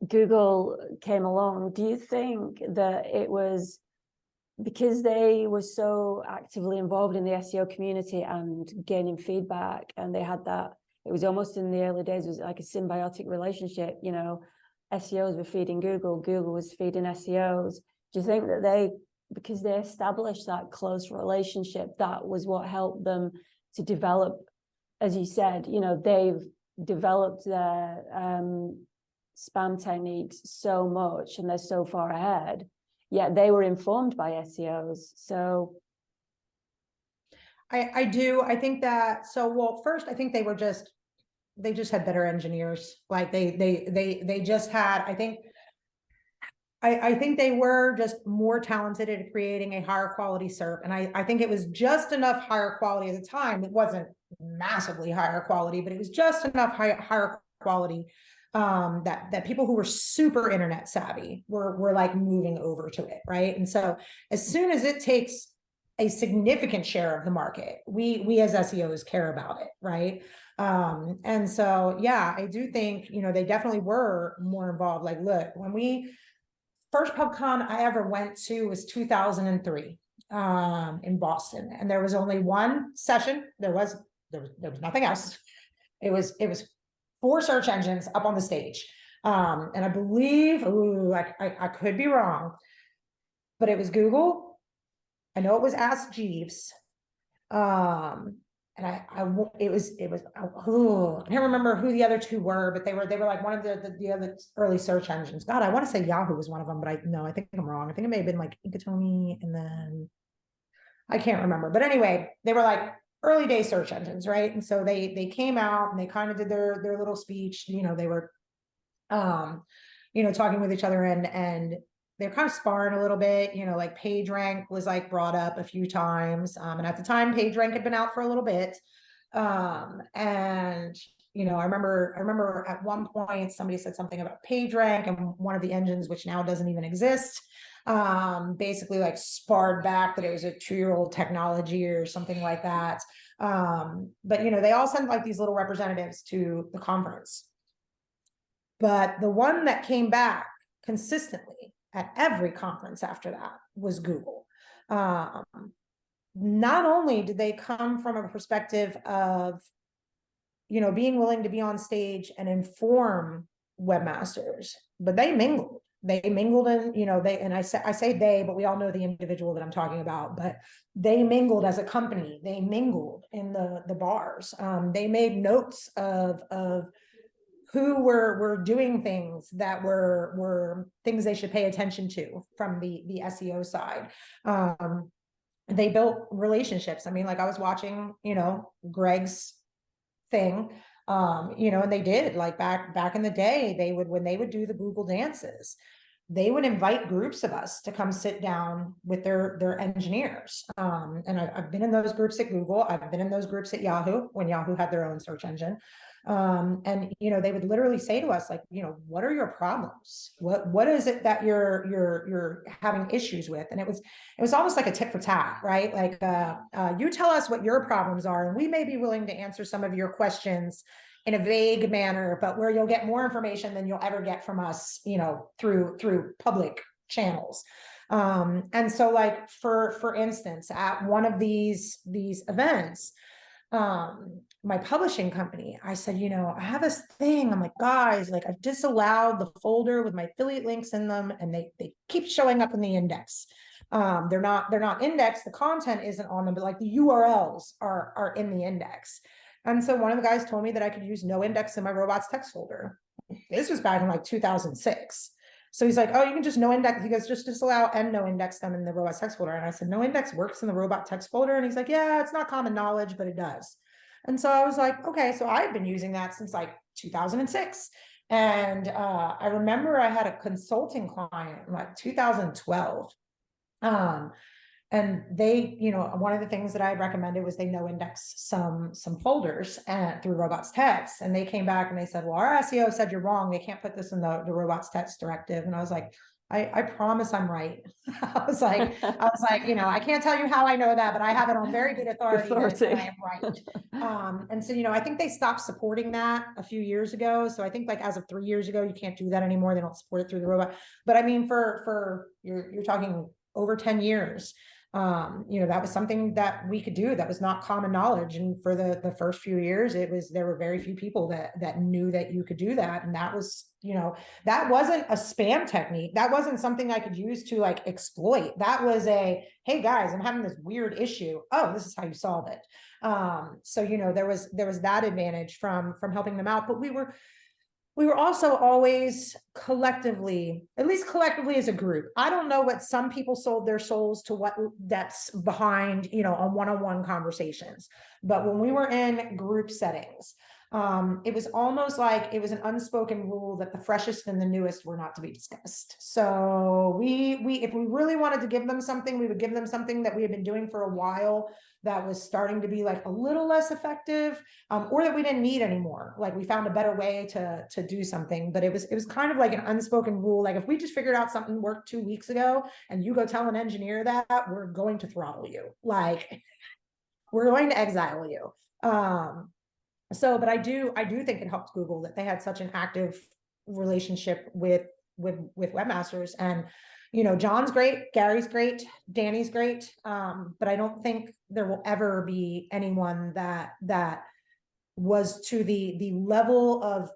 Google came along. Do you think that it was because they were so actively involved in the SEO community and gaining feedback, and they had that, it was almost in the early days, it was like a symbiotic relationship, you know, SEOs were feeding Google, Google was feeding SEOs. Do you think that because they established that close relationship, that was what helped them to develop, as you said, you know, they've developed their spam techniques so much and they're so far ahead, yet they were informed by SEOs. So I do. I think that, well, first, I think they just had better engineers. Like they just had, I think they were just more talented at creating a higher quality SERP. And I think it was just enough higher quality at the time. It wasn't massively higher quality, but it was just enough higher quality that people who were super internet savvy were like moving over to it, right? And so as soon as it takes a significant share of the market, we as SEOs care about it, right? And so, yeah, I do think, you know, they definitely were more involved. Like, look, when first PubCon I ever went to was 2003. in Boston, and there was only one session. There was nothing else. It was 4 search engines up on the stage. And I believe, I could be wrong, but it was Google. I know it was Ask Jeeves. And I can't remember who the other 2 were, but they were like one of the other early search engines. God, I want to say Yahoo was one of them, but I think I'm wrong. I think it may have been like Inkatomi, and then I can't remember. But anyway, they were like early day search engines, right? And so they came out and they kind of did their little speech. They were talking with each other, and they're kind of sparring a little bit, like PageRank was like brought up a few times. And at the time, PageRank had been out for a little bit. And I remember at one point somebody said something about PageRank, and one of the engines, which now doesn't even exist, basically like sparred back that it was a 2-year-old technology or something like that. But they all sent like these little representatives to the conference. But the one that came back consistently at every conference after that was Google. Not only did they come from a perspective of, being willing to be on stage and inform webmasters, but they mingled. They mingled in, I say they, but we all know the individual that I'm talking about, but they mingled as a company. They mingled in the bars. They made notes of who were doing things that were things they should pay attention to from the SEO side. They built relationships. I mean, like I was watching, Greg's thing, and they did, like back in the day, when they would do the Google dances, they would invite groups of us to come sit down with their engineers. And I've been in those groups at Google. I've been in those groups at Yahoo when Yahoo had their own search engine. And they would literally say to us, like, what are your problems? What is it that you're having issues with? And it was almost like a tit for tat, right? Like, you tell us what your problems are, and we may be willing to answer some of your questions in a vague manner, but where you'll get more information than you'll ever get from us, through public channels. And so, like, for instance, at one of these events, my publishing company, I said, I have this thing. I'm like, guys, like, I've disallowed the folder with my affiliate links in them, and they keep showing up in the index. They're not indexed. The content isn't on them, but like the URLs are in the index. And so one of the guys told me that I could use no index in my robots text folder. This was back in like 2006. So he's like, oh, you can just no index. He goes, just disallow and no index them in the robots text folder. And I said, no index works in the robot text folder. And he's like, yeah, it's not common knowledge, but it does. And so I was like, okay, so I've been using that since like 2006. And I remember I had a consulting client in like 2012. And they, one of the things that I recommended was they no index some folders through robots text. And they came back and they said, well, our SEO said you're wrong. They can't put this in the robots text directive. And I was like, I promise I'm right. I was like, I can't tell you how I know that, but I have it on very good authority. That I am right. And so, I think they stopped supporting that a few years ago. So I think like as of 3 years ago, you can't do that anymore. They don't support it through the robot. But I mean, for you're talking over 10 years. That was something that we could do that was not common knowledge. And for the first few years, there were very few people that knew that you could do that. And that was, that wasn't a spam technique. That wasn't something I could use to like exploit. That was hey guys, I'm having this weird issue. Oh, this is how you solve it. So, there was that advantage from helping them out, but we were also always collectively, at least collectively as a group. I don't know what some people sold their souls to, what that's behind, on one-on-one conversations. But when we were in group settings, it was almost like it was an unspoken rule that the freshest and the newest were not to be discussed. So if we really wanted to give them something, we would give them something that we had been doing for a while that was starting to be like a little less effective, or that we didn't need anymore. Like we found a better way to do something, but it was kind of like an unspoken rule. Like if we just figured out something worked 2 weeks ago and you go tell an engineer that, we're going to throttle you. Like we're going to exile you. But I do think it helped Google that they had such an active relationship with webmasters. And you know, John's great, Gary's great, Danny's great. But I don't think there will ever be anyone that was to the level of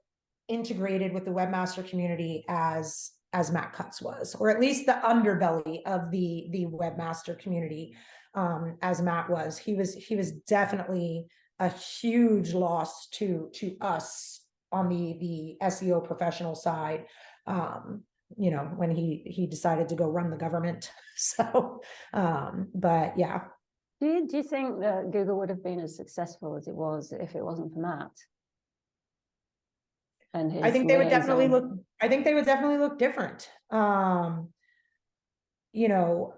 integrated with the webmaster community as Matt Cutts was, or at least the underbelly of the webmaster community, as Matt was. He was definitely a huge loss to us on the SEO professional side. You know, when he decided to go run the government. So, but yeah. Do you think that Google would have been as successful as it was if it wasn't for Matt? And his I think they would definitely liaison? look, I think they would definitely look different. You know,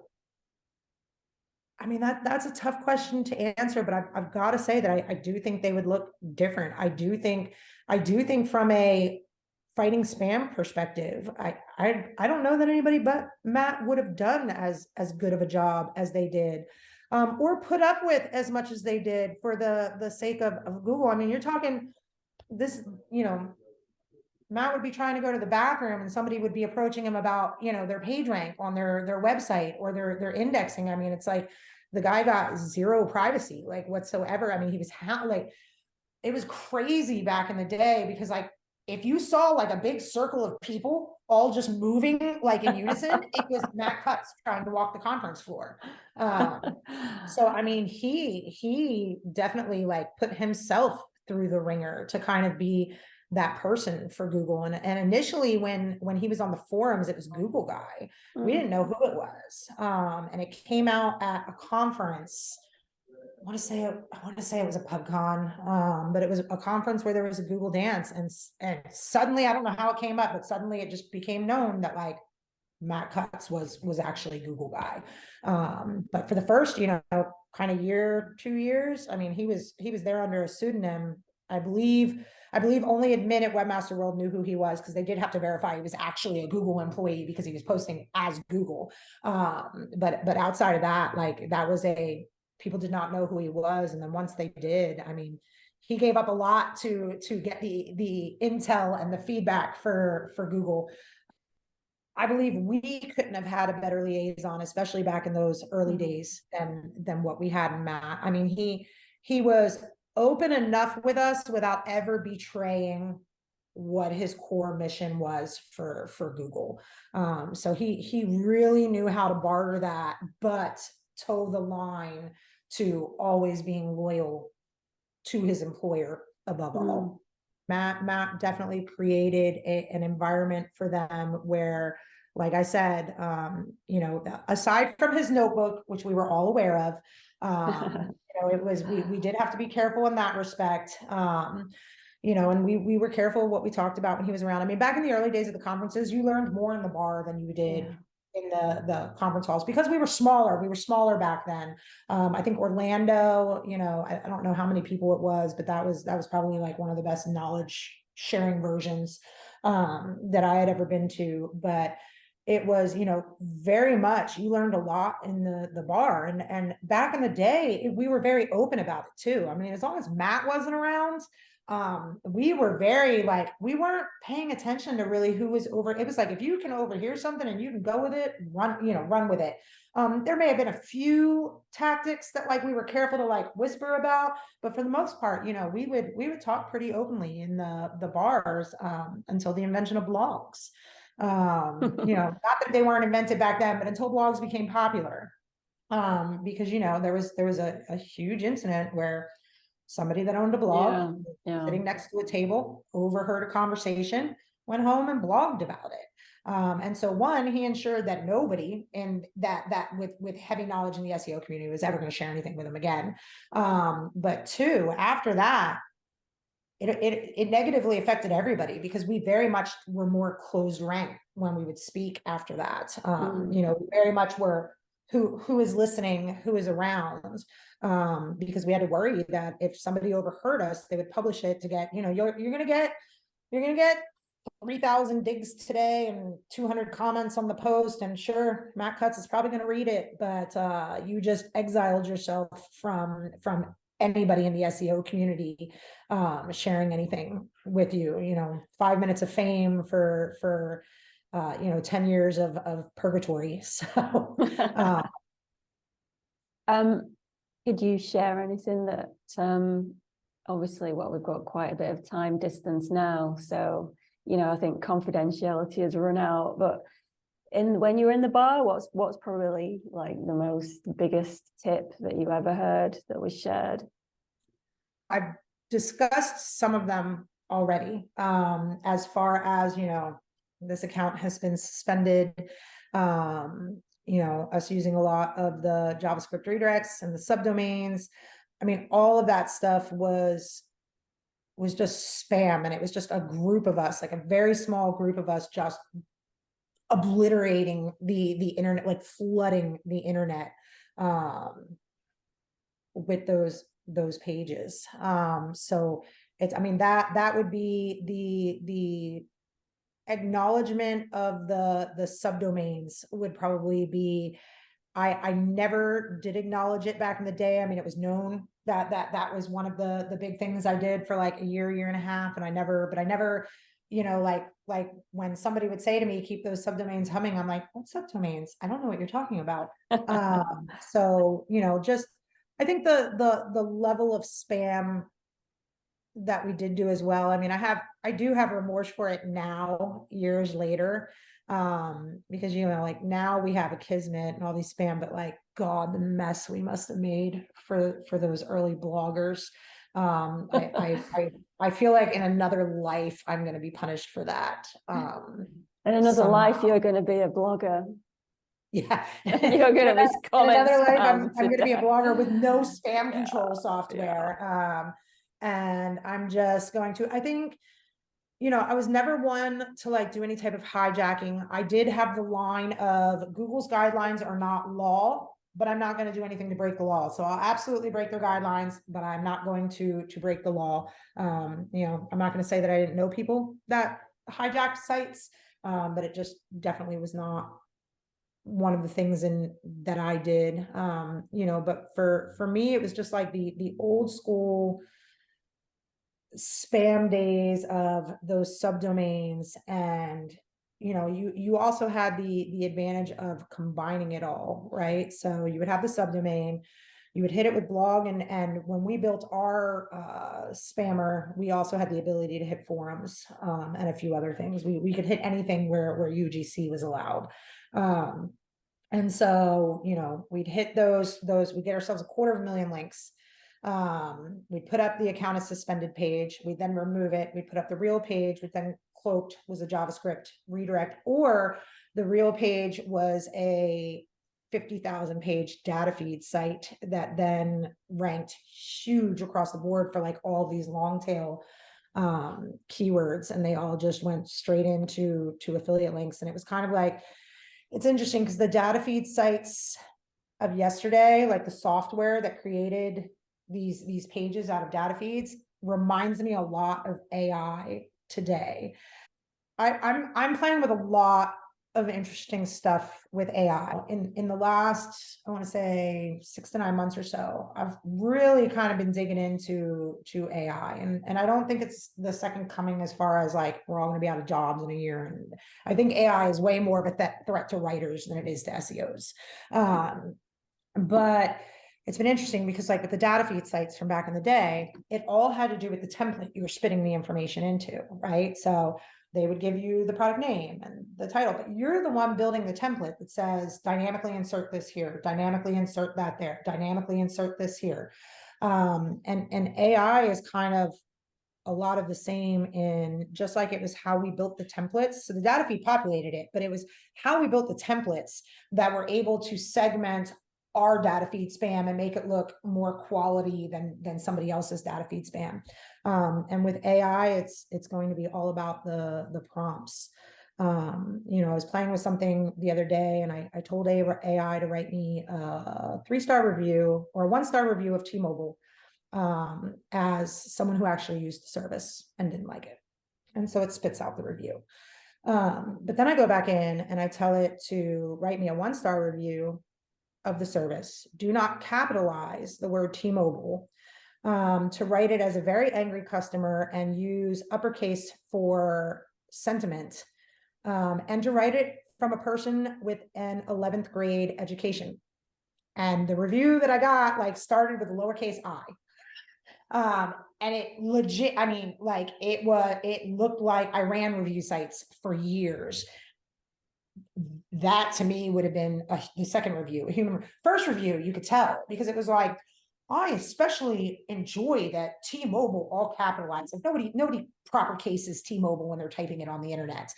I mean, that's a tough question to answer, but I've got to say that I do think they would look different. I do think from a fighting spam perspective, I don't know that anybody but Matt would have done as good of a job as they did, or put up with as much as they did for the sake of Google. I mean, you're talking this, you know, Matt would be trying to go to the bathroom and somebody would be approaching him about, you know, their page rank on their website or their indexing. I mean, it's like the guy got zero privacy, like whatsoever. I mean, he was like, it was crazy back in the day, because like, if you saw like a big circle of people all just moving like in unison, it was Matt Cutts trying to walk the conference floor. So, I mean, he definitely like put himself through the ringer to kind of be that person for Google. And initially when he was on the forums, it was Google guy. We didn't know who it was. And it came out at a conference. I want to say it was a PubCon, but it was a conference where there was a Google dance, and suddenly, I don't know how it came up, but suddenly it just became known that like Matt Cutts was actually Google guy. But for the first, you know, kind of year, 2 years, I mean, he was there under a pseudonym. I believe only admin at Webmaster World knew who he was, because they did have to verify he was actually a Google employee because he was posting as Google. But outside of that, like that was people did not know who he was. And then once they did, I mean, he gave up a lot to get the intel and the feedback for Google. I believe we couldn't have had a better liaison, especially back in those early days, than what we had in Matt. I mean, he was open enough with us without ever betraying what his core mission was for Google. So he really knew how to barter that, but toe the line to always being loyal to his employer above all. Matt definitely created an environment for them where, like I said, you know, aside from his notebook, which we were all aware of, you know, it was, we did have to be careful in that respect. You know, and we were careful of what we talked about when he was around. I mean, back in the early days of the conferences, you learned more in the bar than you did in the conference halls, because we were smaller back then. I think Orlando, you know, I don't know how many people it was, but that was probably like one of the best knowledge sharing versions that I had ever been to. But it was, you know, very much, you learned a lot in the bar. And back in the day, we were very open about it too. I mean, as long as Matt wasn't around, we were very like, we weren't paying attention to really who was over. It was like, if you can overhear something and you can go with it, run with it. There may have been a few tactics that like we were careful to like whisper about, but for the most part, you know, we would talk pretty openly in the bars until the invention of blogs. You know, not that they weren't invented back then, but until blogs became popular. Because, you know, there was a huge incident where somebody that owned a blog sitting next to a table overheard a conversation, went home and blogged about it. And so one, he ensured that nobody in that with heavy knowledge in the SEO community was ever going to share anything with him again. But two, after that, it negatively affected everybody, because we very much were more closed rank when we would speak after that. You know, we very much were who is listening, who is around, because we had to worry that if somebody overheard us, they would publish it to get, you know, you're gonna get 3,000 digs today and 200 comments on the post, and sure, Matt Cutts is probably going to read it, but you just exiled yourself from anybody in the SEO community sharing anything with you. You know, 5 minutes of fame for 10 years of purgatory. So, could you share anything that, obviously, well, we've got quite a bit of time distance now, so, I think confidentiality has run out, but when you were in the bar, what's probably like the biggest tip that you ever heard that was shared? I've discussed some of them already, as far as, this account has been suspended, us using a lot of the JavaScript redirects and the subdomains. I mean, all of that stuff was just spam, and it was just a group of us, like a very small group of us, just obliterating the internet, like flooding the internet with those pages. So it's, I mean, that would be the acknowledgement of the subdomains would probably be. I never did acknowledge it back in the day. I mean, it was known that was one of the big things I did for like a year and a half, and I never, like when somebody would say to me, keep those subdomains humming, I'm like, what subdomains? I don't know what you're talking about. So, just, I think the level of spam that we did do as well. I mean, I do have remorse for it now, years later, because, like now we have a Kismet and all these spam, but like, God, the mess we must have made for those early bloggers. I feel like in another life, I'm going to be punished for that. In another life, you're going to be a blogger. Yeah. You're going to miss comments. In another life, I'm going to be a blogger with no spam control software. Yeah. And I'm just going to, I think, I was never one to like do any type of hijacking. I did have the line of Google's guidelines are not law, but I'm not going to do anything to break the law. So I'll absolutely break their guidelines, but I'm not going to break the law. I'm not going to say that I didn't know people that hijacked sites, but it just definitely was not one of the things that I did. But for me, it was just like the old school spam days of those subdomains. And you also had the advantage of combining it all, right? So you would have the subdomain, you would hit it with blog, and when we built our spammer, we also had the ability to hit forums, and a few other things. We could hit anything where UGC was allowed. And so we'd hit those, we'd get ourselves 250,000 links. We put up the account as suspended page. We then remove it. We put up the real page, which then cloaked was a JavaScript redirect, or the real page was a 50,000 page data feed site that then ranked huge across the board for like all these long tail keywords, and they all just went straight into affiliate links. And it was kind of like, it's interesting because the data feed sites of yesterday, like the software that created these pages out of data feeds, reminds me a lot of AI today. I'm playing with a lot of interesting stuff with AI in the last, I want to say 6 to 9 months or so. I've really kind of been digging into AI, and I don't think it's the second coming as far as like we're all going to be out of jobs in a year. And I think AI is way more of a threat to writers than it is to SEOs. But it's been interesting because like with the data feed sites from back in the day, it all had to do with the template you were spitting the information into, right? So they would give you the product name and the title, but you're the one building the template that says dynamically insert this here, dynamically insert that there, dynamically insert this here. And AI is kind of a lot of the same, in just like it was how we built the templates. So the data feed populated it, but it was how we built the templates that were able to segment our data feed spam and make it look more quality than somebody else's data feed spam. And with AI, it's going to be all about the prompts. I was playing with something the other day, and I told AI to write me a 3-star review or a 1-star review of T-Mobile, as someone who actually used the service and didn't like it. And so it spits out the review. But then I go back in and I tell it to write me a 1-star review of the service. Do not capitalize the word T-Mobile, to write it as a very angry customer and use uppercase for sentiment, and to write it from a person with an 11th grade education. And the review that I got like started with a lowercase I. And it legit, I mean, like it looked like I ran review sites for years. That to me would have been the second review. A human first review, you could tell because it was like, I especially enjoy that T-Mobile all capitalized. Like nobody proper cases T-Mobile when they're typing it on the internet.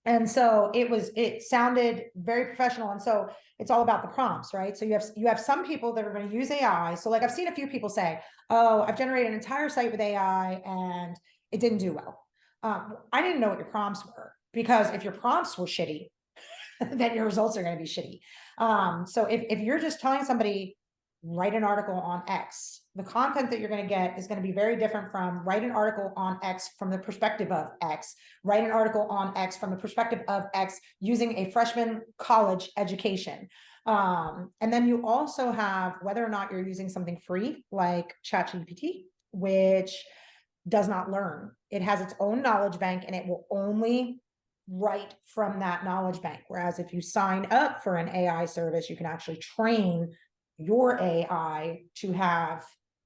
And so it sounded very professional. And so it's all about the prompts, right? So you have some people that are going to use AI. So like I've seen a few people say, oh, I've generated an entire site with AI and it didn't do well. I didn't know what your prompts were, because if your prompts were shitty, then your results are going to be shitty. So if you're just telling somebody, write an article on X, the content that you're going to get is going to be very different from write an article on X from the perspective of X, write an article on X from the perspective of X using a freshman college education. And then you also have whether or not you're using something free like ChatGPT, which does not learn. It has its own knowledge bank and it will only write from that knowledge bank. Whereas if you sign up for an AI service, you can actually train your AI to have,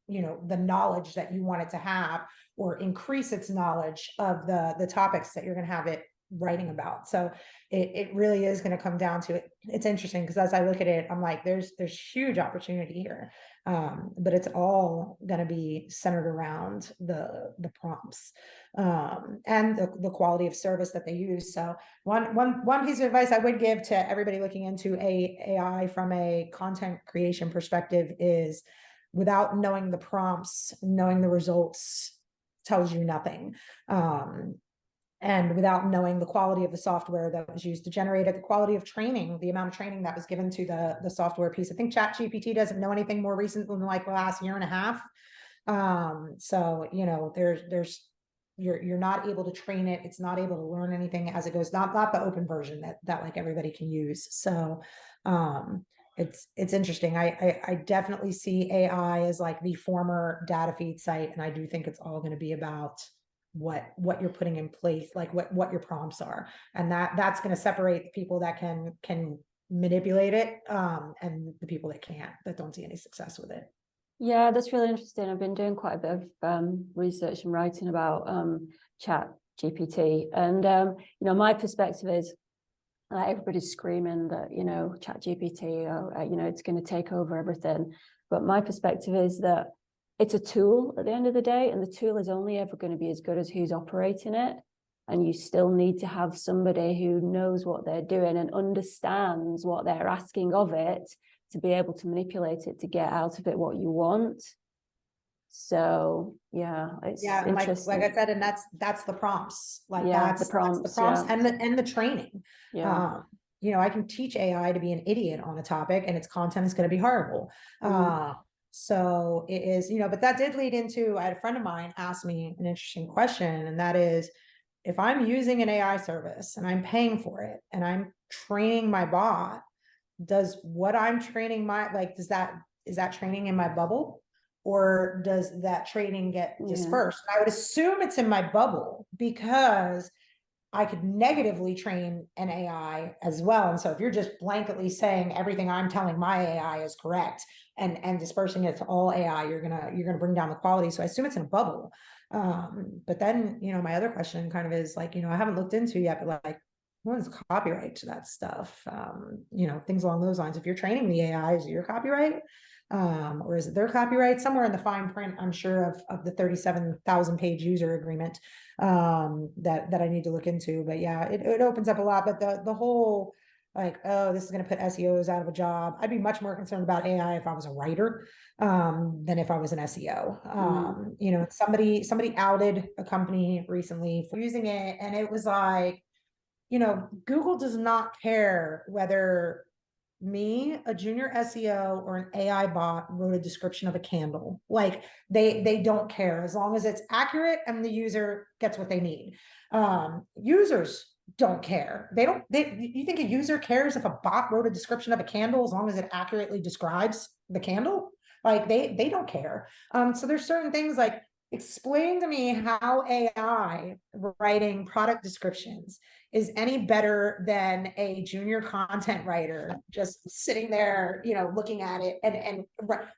the knowledge that you want it to have, or increase its knowledge of the topics that you're going to have it writing about. So it really is going to come down to it. It's interesting because as I look at it, I'm like, there's huge opportunity here. But it's all going to be centered around the prompts and the quality of service that they use. So one piece of advice I would give to everybody looking into AI from a content creation perspective is, without knowing the prompts, knowing the results tells you nothing. And without knowing the quality of the software that was used to generate it, the quality of training, the amount of training that was given to the software piece. I think ChatGPT doesn't know anything more recent than like the last year and a half. So, you're not able to train it. It's not able to learn anything as it goes, not the open version that like everybody can use. So, it's interesting. I definitely see AI as like the former data feed site. And I do think it's all going to be about what you're putting in place, like what your prompts are. And that's going to separate the people that can manipulate it, and the people that can't, that don't see any success with it. Yeah, that's really interesting. I've been doing quite a bit of research and writing about Chat GPT. And, my perspective is everybody's screaming that, Chat GPT, it's going to take over everything. But my perspective is that it's a tool at the end of the day, and the tool is only ever going to be as good as who's operating it. And you still need to have somebody who knows what they're doing and understands what they're asking of it to be able to manipulate it to get out of it what you want. So it's interesting. Like I said, and that's the prompts. Like the prompts and the training. I can teach AI to be an idiot on a topic, and its content is going to be horrible. So it is, but that did lead into, I had a friend of mine ask me an interesting question, and that is, if I'm using an AI service and I'm paying for it and I'm training my bot, does what I'm training is that training in my bubble, or does that training get dispersed? And I would assume it's in my bubble, because I could negatively train an AI as well. And so if you're just blanketly saying everything I'm telling my AI is correct and dispersing it to all AI, you're gonna bring down the quality. So I assume it's in a bubble. But then, my other question kind of is like, I haven't looked into yet, but like, what's copyright to that stuff? Things along those lines. If you're training the AI, is it your copyright? Or is it their copyright? Somewhere in the fine print, I'm sure, of the 37,000 page user agreement that I need to look into. But yeah, it opens up a lot. But the whole like, oh, this is going to put SEOs out of a job. I'd be much more concerned about AI if I was a writer than if I was an SEO. Somebody outed a company recently for using it, and it was like, Google does not care whether me, a junior SEO, or an AI bot wrote a description of a candle. Like they don't care, as long as it's accurate and the user gets what they need. Users don't care. You think a user cares if a bot wrote a description of a candle as long as it accurately describes the candle? Like they don't care. So there's certain things like, explain to me how AI writing product descriptions is any better than a junior content writer just sitting there, looking at it, and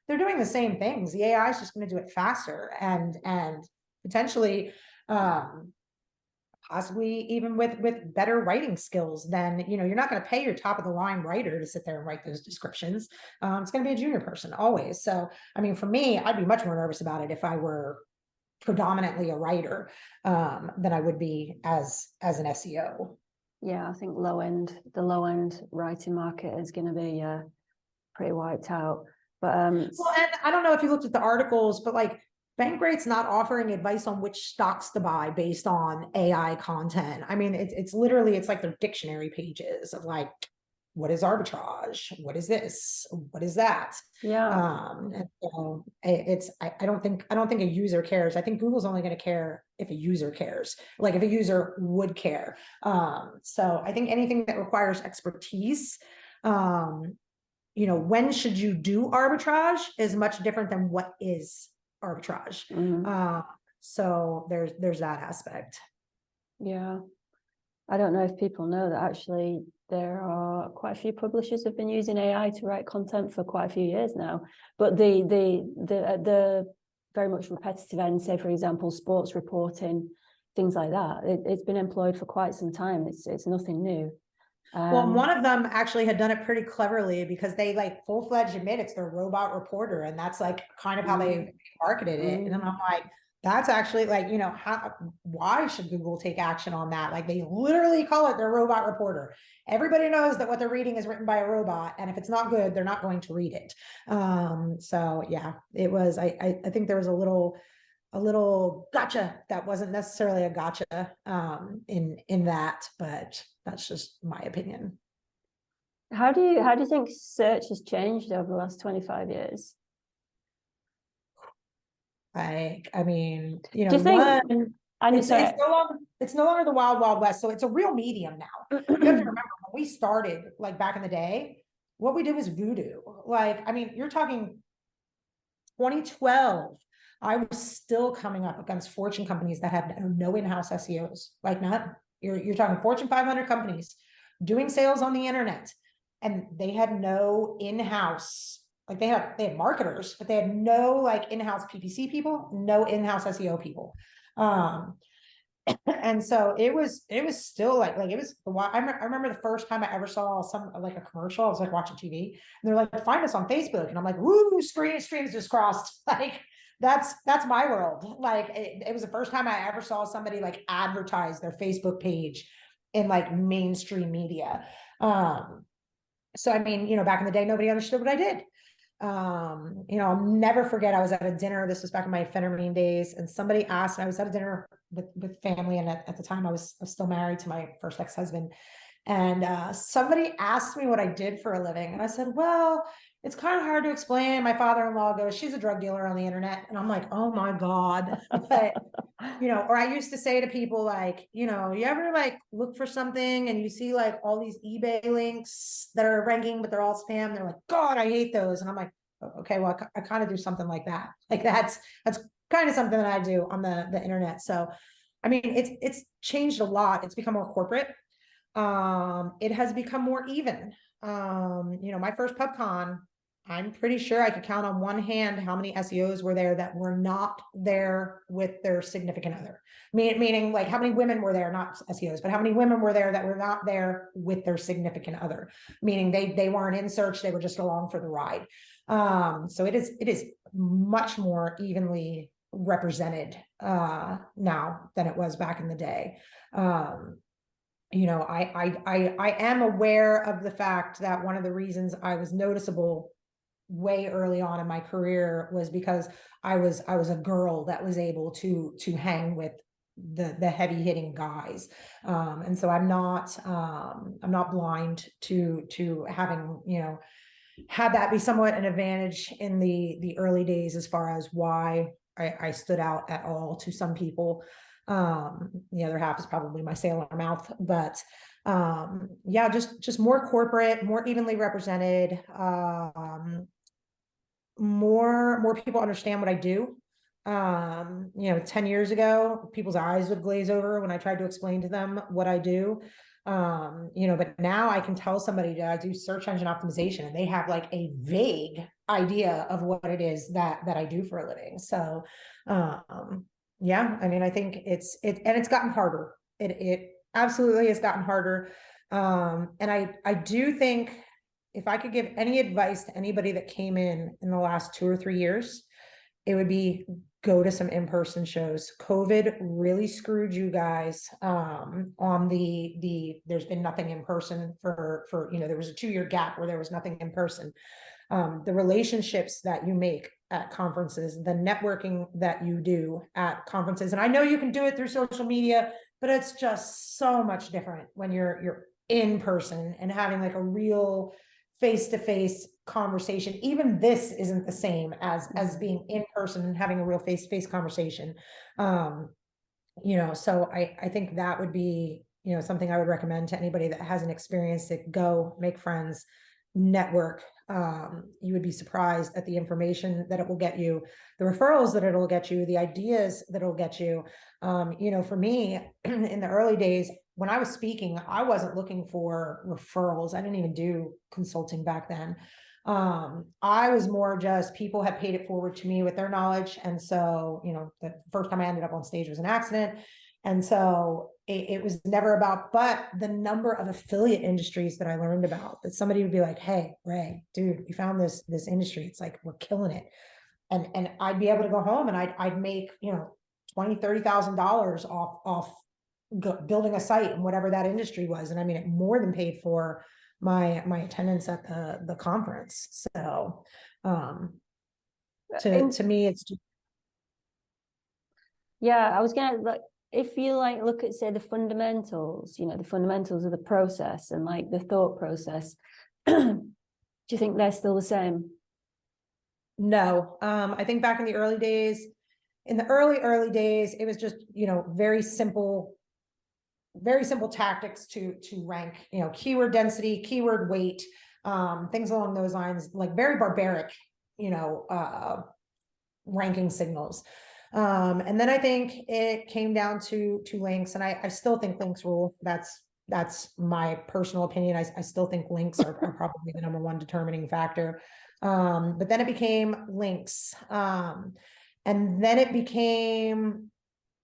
they're doing the same things. The AI is just going to do it faster and potentially possibly even with better writing skills than, you're not going to pay your top of the line writer to sit there and write those descriptions. It's going to be a junior person always. So, I mean, for me, I'd be much more nervous about it if I were predominantly a writer than I would be as an SEO. Yeah, I think the low end writing market is going to be pretty wiped out. But well, and I don't know if you looked at the articles, but like Bankrate's not offering advice on which stocks to buy based on AI content. I mean, it's literally, it's like their dictionary pages of like, what is arbitrage? What is this? What is that? Yeah. And so I don't think a user cares. I think Google's only going to care if a user cares, like if a user would care. So I think anything that requires expertise, when should you do arbitrage is much different than what is arbitrage. So there's that aspect. Yeah. I don't know if people know that actually there are quite a few publishers have been using AI to write content for quite a few years now. But the very much repetitive end, say for example, sports reporting, things like that, it's been employed for quite some time. It's nothing new. Well, one of them actually had done it pretty cleverly because they like full-fledged admit it's their robot reporter, and that's like kind of how they marketed it. And I'm like, that's actually like, why should Google take action on that? Like they literally call it their robot reporter. Everybody knows that what they're reading is written by a robot, and if it's not good, they're not going to read it. So yeah, it was, I think there was a little gotcha that wasn't necessarily a gotcha in that, but that's just my opinion. How do you think search has changed over the last 25 years? I mean, Do you think it's no longer the wild, wild west. So it's a real medium now. You have to remember when we started, like back in the day, what we did was voodoo. Like, I mean, you're talking 2012. I was still coming up against Fortune companies that had no in-house SEOs. Like you're talking Fortune 500 companies doing sales on the internet, and they had no in-house, like they had marketers, but they had no like in-house PPC people, no in-house SEO people. And so it was still like it was I remember the first time I ever saw some like a commercial. I was like watching TV and they're like, find us on Facebook, and I'm like, woo, streams just crossed. Like that's my world. Like it was the first time I ever saw somebody like advertise their Facebook page in like mainstream media. So I mean, back in the day, nobody understood what I did. I'll never forget, I was at a dinner, this was back in my Phentermine days, and somebody asked, and I was at a dinner with family, and at the time I was still married to my first ex-husband, and somebody asked me what I did for a living, and I said, well, it's kind of hard to explain. My father-in-law goes, she's a drug dealer on the internet, and I'm like, oh my God. But or I used to say to people like, you ever like look for something and you see like all these eBay links that are ranking, but they're all spam. They're like, God, I hate those. And I'm like, okay, well, I kind of do something like that. Like that's kind of something that I do on the internet. So, I mean, it's changed a lot. It's become more corporate. It has become more even. My first PubCon, I'm pretty sure I could count on one hand how many SEOs were there that were not there with their significant other. Meaning like how many women were there, not SEOs, but how many women were there that were not there with their significant other, meaning they weren't in search, they were just along for the ride. So it is much more evenly represented now than it was back in the day. I am aware of the fact that one of the reasons I was noticeable way early on in my career was because I was a girl that was able to hang with the heavy hitting guys. And so I'm not blind to having, had that be somewhat an advantage in the early days as far as why I stood out at all to some people. The other half is probably my sailor mouth, but yeah, just more corporate, more evenly represented, more people understand what I do. You know, 10 years ago, people's eyes would glaze over when I tried to explain to them what I do. You know, but now I can tell somebody that I do search engine optimization and they have like a vague idea of what it is that I do for a living. So, yeah, I mean, I think it's gotten harder. It absolutely has gotten harder. And I do think if I could give any advice to anybody that came in the last 2 or 3 years, it would be go to some in-person shows. COVID really screwed you guys on there's been nothing in person for, you know, there was a 2-year gap where there was nothing in person. The relationships that you make at conferences, the networking that you do at conferences. And I know you can do it through social media, but it's just so much different when you're in person and having like a real face-to-face conversation. Even this isn't the same as being in person and having a real face-to-face conversation. You know, so I think that would be, you know, something I would recommend to anybody that hasn't experienced it. Go make friends, network. You would be surprised at the information that it will get you, the referrals that it'll get you, the ideas that it'll get you. You know, for me in the early days, when I was speaking, I wasn't looking for referrals. I didn't even do consulting back then. I was more just people had paid it forward to me with their knowledge. And so, you know, the first time I ended up on stage was an accident. And so it was never about, but the number of affiliate industries that I learned about, that somebody would be like, hey, Rae, dude, we found this industry. It's like, we're killing it. And I'd be able to go home and I'd make, you know, $20,000-$30,000 off building a site and whatever that industry was. And I mean, it more than paid for my attendance at the conference. So to me, it's just, yeah, I was gonna, like, if you like look at, say, the fundamentals, you know, the fundamentals of the process and like the thought process, do you think they're still the same? no. I think back in the early days, early days, it was just, you know, very simple tactics to rank, you know, keyword density, keyword weight, things along those lines, like very barbaric, you know, ranking signals. And then I think it came down to links, and I still think links rule. That's my personal opinion. I still think links are probably the number one determining factor. But then it became links. And then it became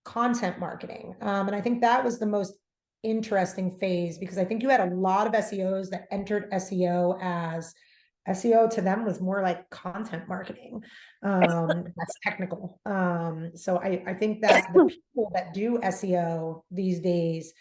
content marketing. And I think that was the most interesting phase, because I think you had a lot of SEOs that entered SEO as SEO to them was more like content marketing. That's technical. So I think that the people that do SEO these days,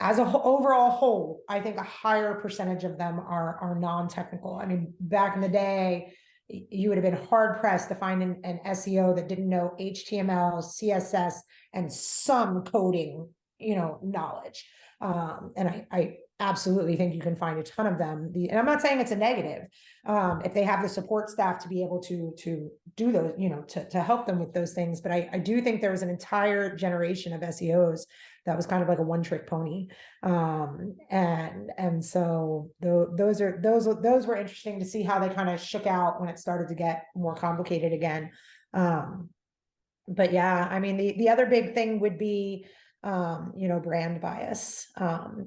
as a overall whole, I think a higher percentage of them are non-technical. I mean, back in the day, you would have been hard pressed to find an SEO that didn't know HTML, CSS, and some coding, you know, knowledge. And I absolutely think you can find a ton of them. And I'm not saying it's a negative. If they have the support staff to be able to do those, you know, to help them with those things. But I do think there was an entire generation of SEOs that was kind of like a one-trick pony. And so those were interesting to see how they kind of shook out when it started to get more complicated again. But yeah, I mean, the other big thing would be, you know, brand bias.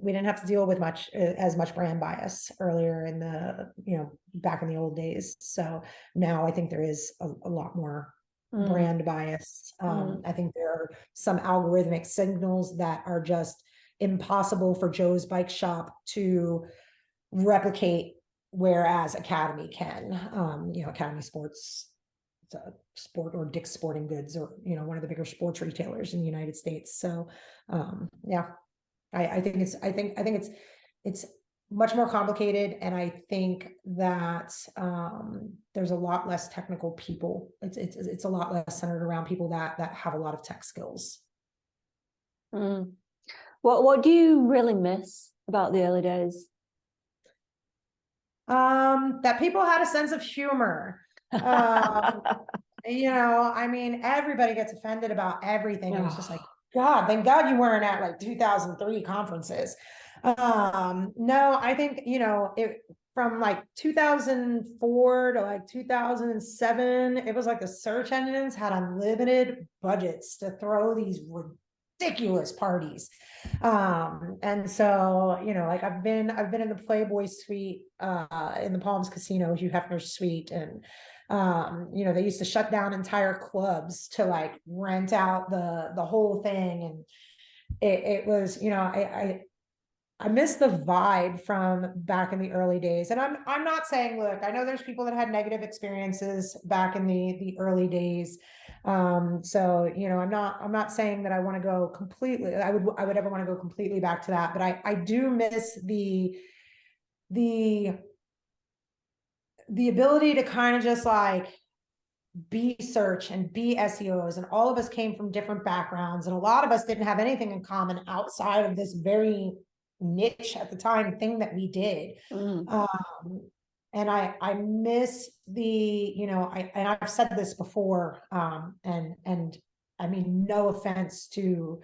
We didn't have to deal with as much brand bias earlier in the, you know, back in the old days. So now I think there is a lot more brand bias. I think there are some algorithmic signals that are just impossible for Joe's Bike Shop to replicate, whereas Academy can. You know, Academy Sports, Sport, or Dick's Sporting Goods, or, you know, one of the bigger sports retailers in the United States. So yeah, I think it's much more complicated, and I think that there's a lot less technical people. It's a lot less centered around people that have a lot of tech skills. What do you really miss about the early days? That people had a sense of humor. You know, I mean, everybody gets offended about everything. And it's just like, God, thank God you weren't at like 2003 conferences. No, I think, you know, from like 2004 to like 2007, it was like the search engines had unlimited budgets to throw these ridiculous parties. And so, you know, like I've been in the Playboy suite, in the Palms Casino, Hugh Hefner's suite. And, you know, they used to shut down entire clubs to like rent out the whole thing. And it was, you know, I miss the vibe from back in the early days. And I'm not saying, look, I know there's people that had negative experiences back in the early days. So, you know, I'm not saying that I want to go completely, I would ever want to go completely back to that, but I do miss the ability to kind of just like be search and be SEOs, and all of us came from different backgrounds, and a lot of us didn't have anything in common outside of this very niche at the time thing that we did. And I miss the, you know, and I've said this before, and I mean, no offense to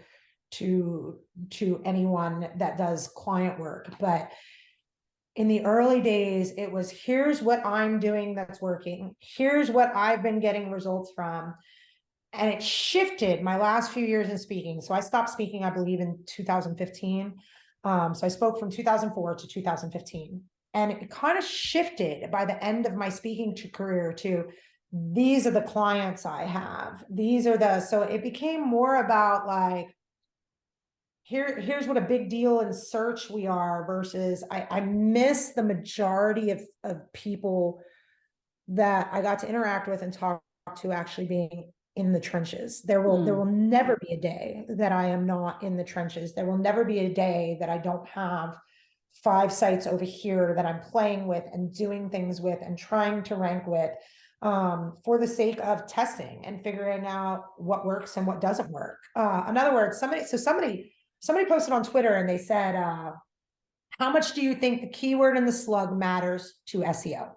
anyone that does client work, but in the early days, it was, here's what I'm doing that's working. Here's what I've been getting results from. And it shifted my last few years in speaking. So I stopped speaking, I believe, in 2015. So I spoke from 2004 to 2015. And it kind of shifted by the end of my speaking career to, these are the clients I have. These are the, so it became more about like, here's what a big deal in search we are, versus I miss the majority of people that I got to interact with and talk to actually being in the trenches. There will never be a day that I am not in the trenches. There will never be a day that I don't have 5 sites over here that I'm playing with and doing things with and trying to rank with, for the sake of testing and figuring out what works and what doesn't work. In other words, somebody posted on Twitter and they said, how much do you think the keyword and the slug matters to SEO?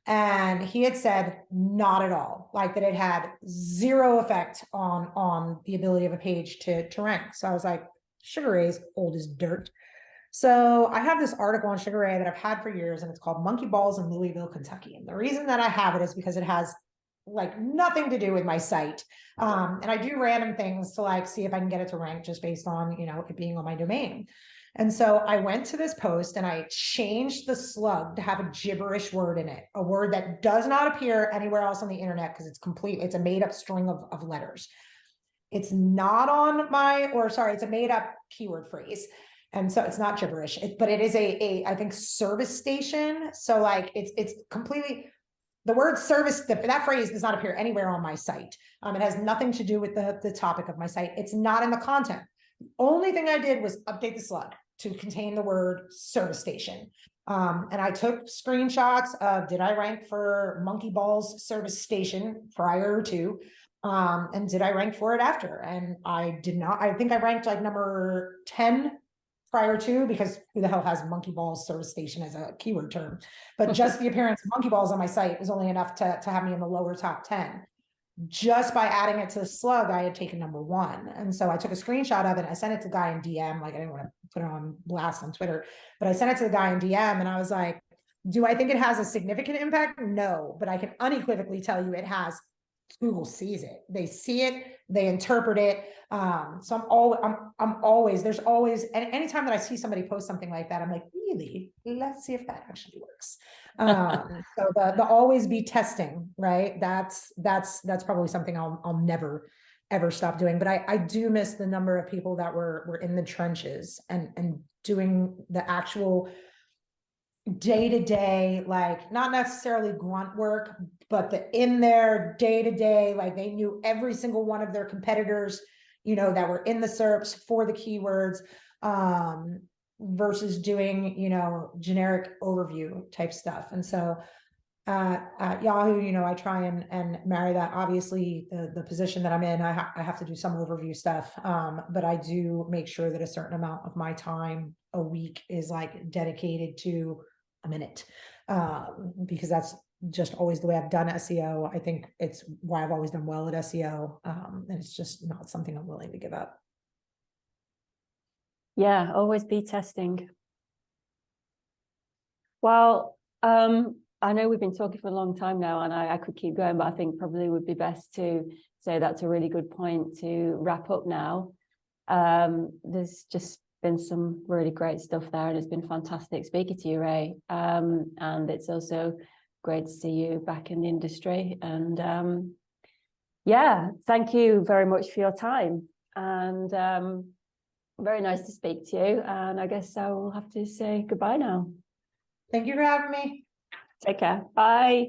And he had said, not at all, like that it had zero effect on the ability of a page to rank. So I was like, SugarRae is old as dirt. So I have this article on SugarRae that I've had for years, and it's called Monkey Balls in Louisville, Kentucky. And the reason that I have it is because it has like nothing to do with my site. And I do random things to like see if I can get it to rank just based on, you know, it being on my domain. And so I went to this post and I changed the slug to have a gibberish word in it, a word that does not appear anywhere else on the internet because it's a made up string of letters. It's not on my, or sorry, it's a made up keyword phrase. And so it's not gibberish, but it is I think service station. So like it's completely, the word service, that phrase does not appear anywhere on my site. It has nothing to do with the topic of my site. It's not in the content. The only thing I did was update the slug to contain the word service station. And I took screenshots of, did I rank for Monkey Balls service station prior to, and did I rank for it after? And I did not. I think I ranked like number 10 prior to, because who the hell has Monkey Balls service station as a keyword term? But just the appearance of Monkey Balls on my site was only enough to have me in the lower top 10. Just by adding it to the slug, I had taken number 1. And so I took a screenshot of it. I sent it to the guy in DM. Like, I didn't want to put it on blast on Twitter, but I sent it to the guy in DM and I was like, do I think it has a significant impact? No, but I can unequivocally tell you it has. Google sees it. They see it, they interpret it. So I'm always, there's always, and anytime that I see somebody post something like that, I'm like, really, let's see if that actually works. So the always be testing, right? That's probably something I'll never ever stop doing. But I do miss the number of people that were in the trenches and doing the actual day-to-day, like not necessarily grunt work, but the in their day-to-day, like they knew every single one of their competitors, you know, that were in the SERPs for the keywords, versus doing, you know, generic overview type stuff. And so at Yahoo, you know, I try and marry that. Obviously the position that I'm in, I have to do some overview stuff. But I do make sure that a certain amount of my time a week is like dedicated to a minute, because that's just always the way I've done SEO. I think it's why I've always done well at SEO. And it's just not something I'm willing to give up. Yeah, always be testing. Well, I know we've been talking for a long time now, and I could keep going, but I think probably would be best to say that's a really good point to wrap up now. There's just been some really great stuff there, and it's been fantastic speaking to you, Rae. And it's also great to see you back in the industry. And yeah, thank you very much for your time. And very nice to speak to you. And I guess I will have to say goodbye now. Thank you for having me. Take care. Bye.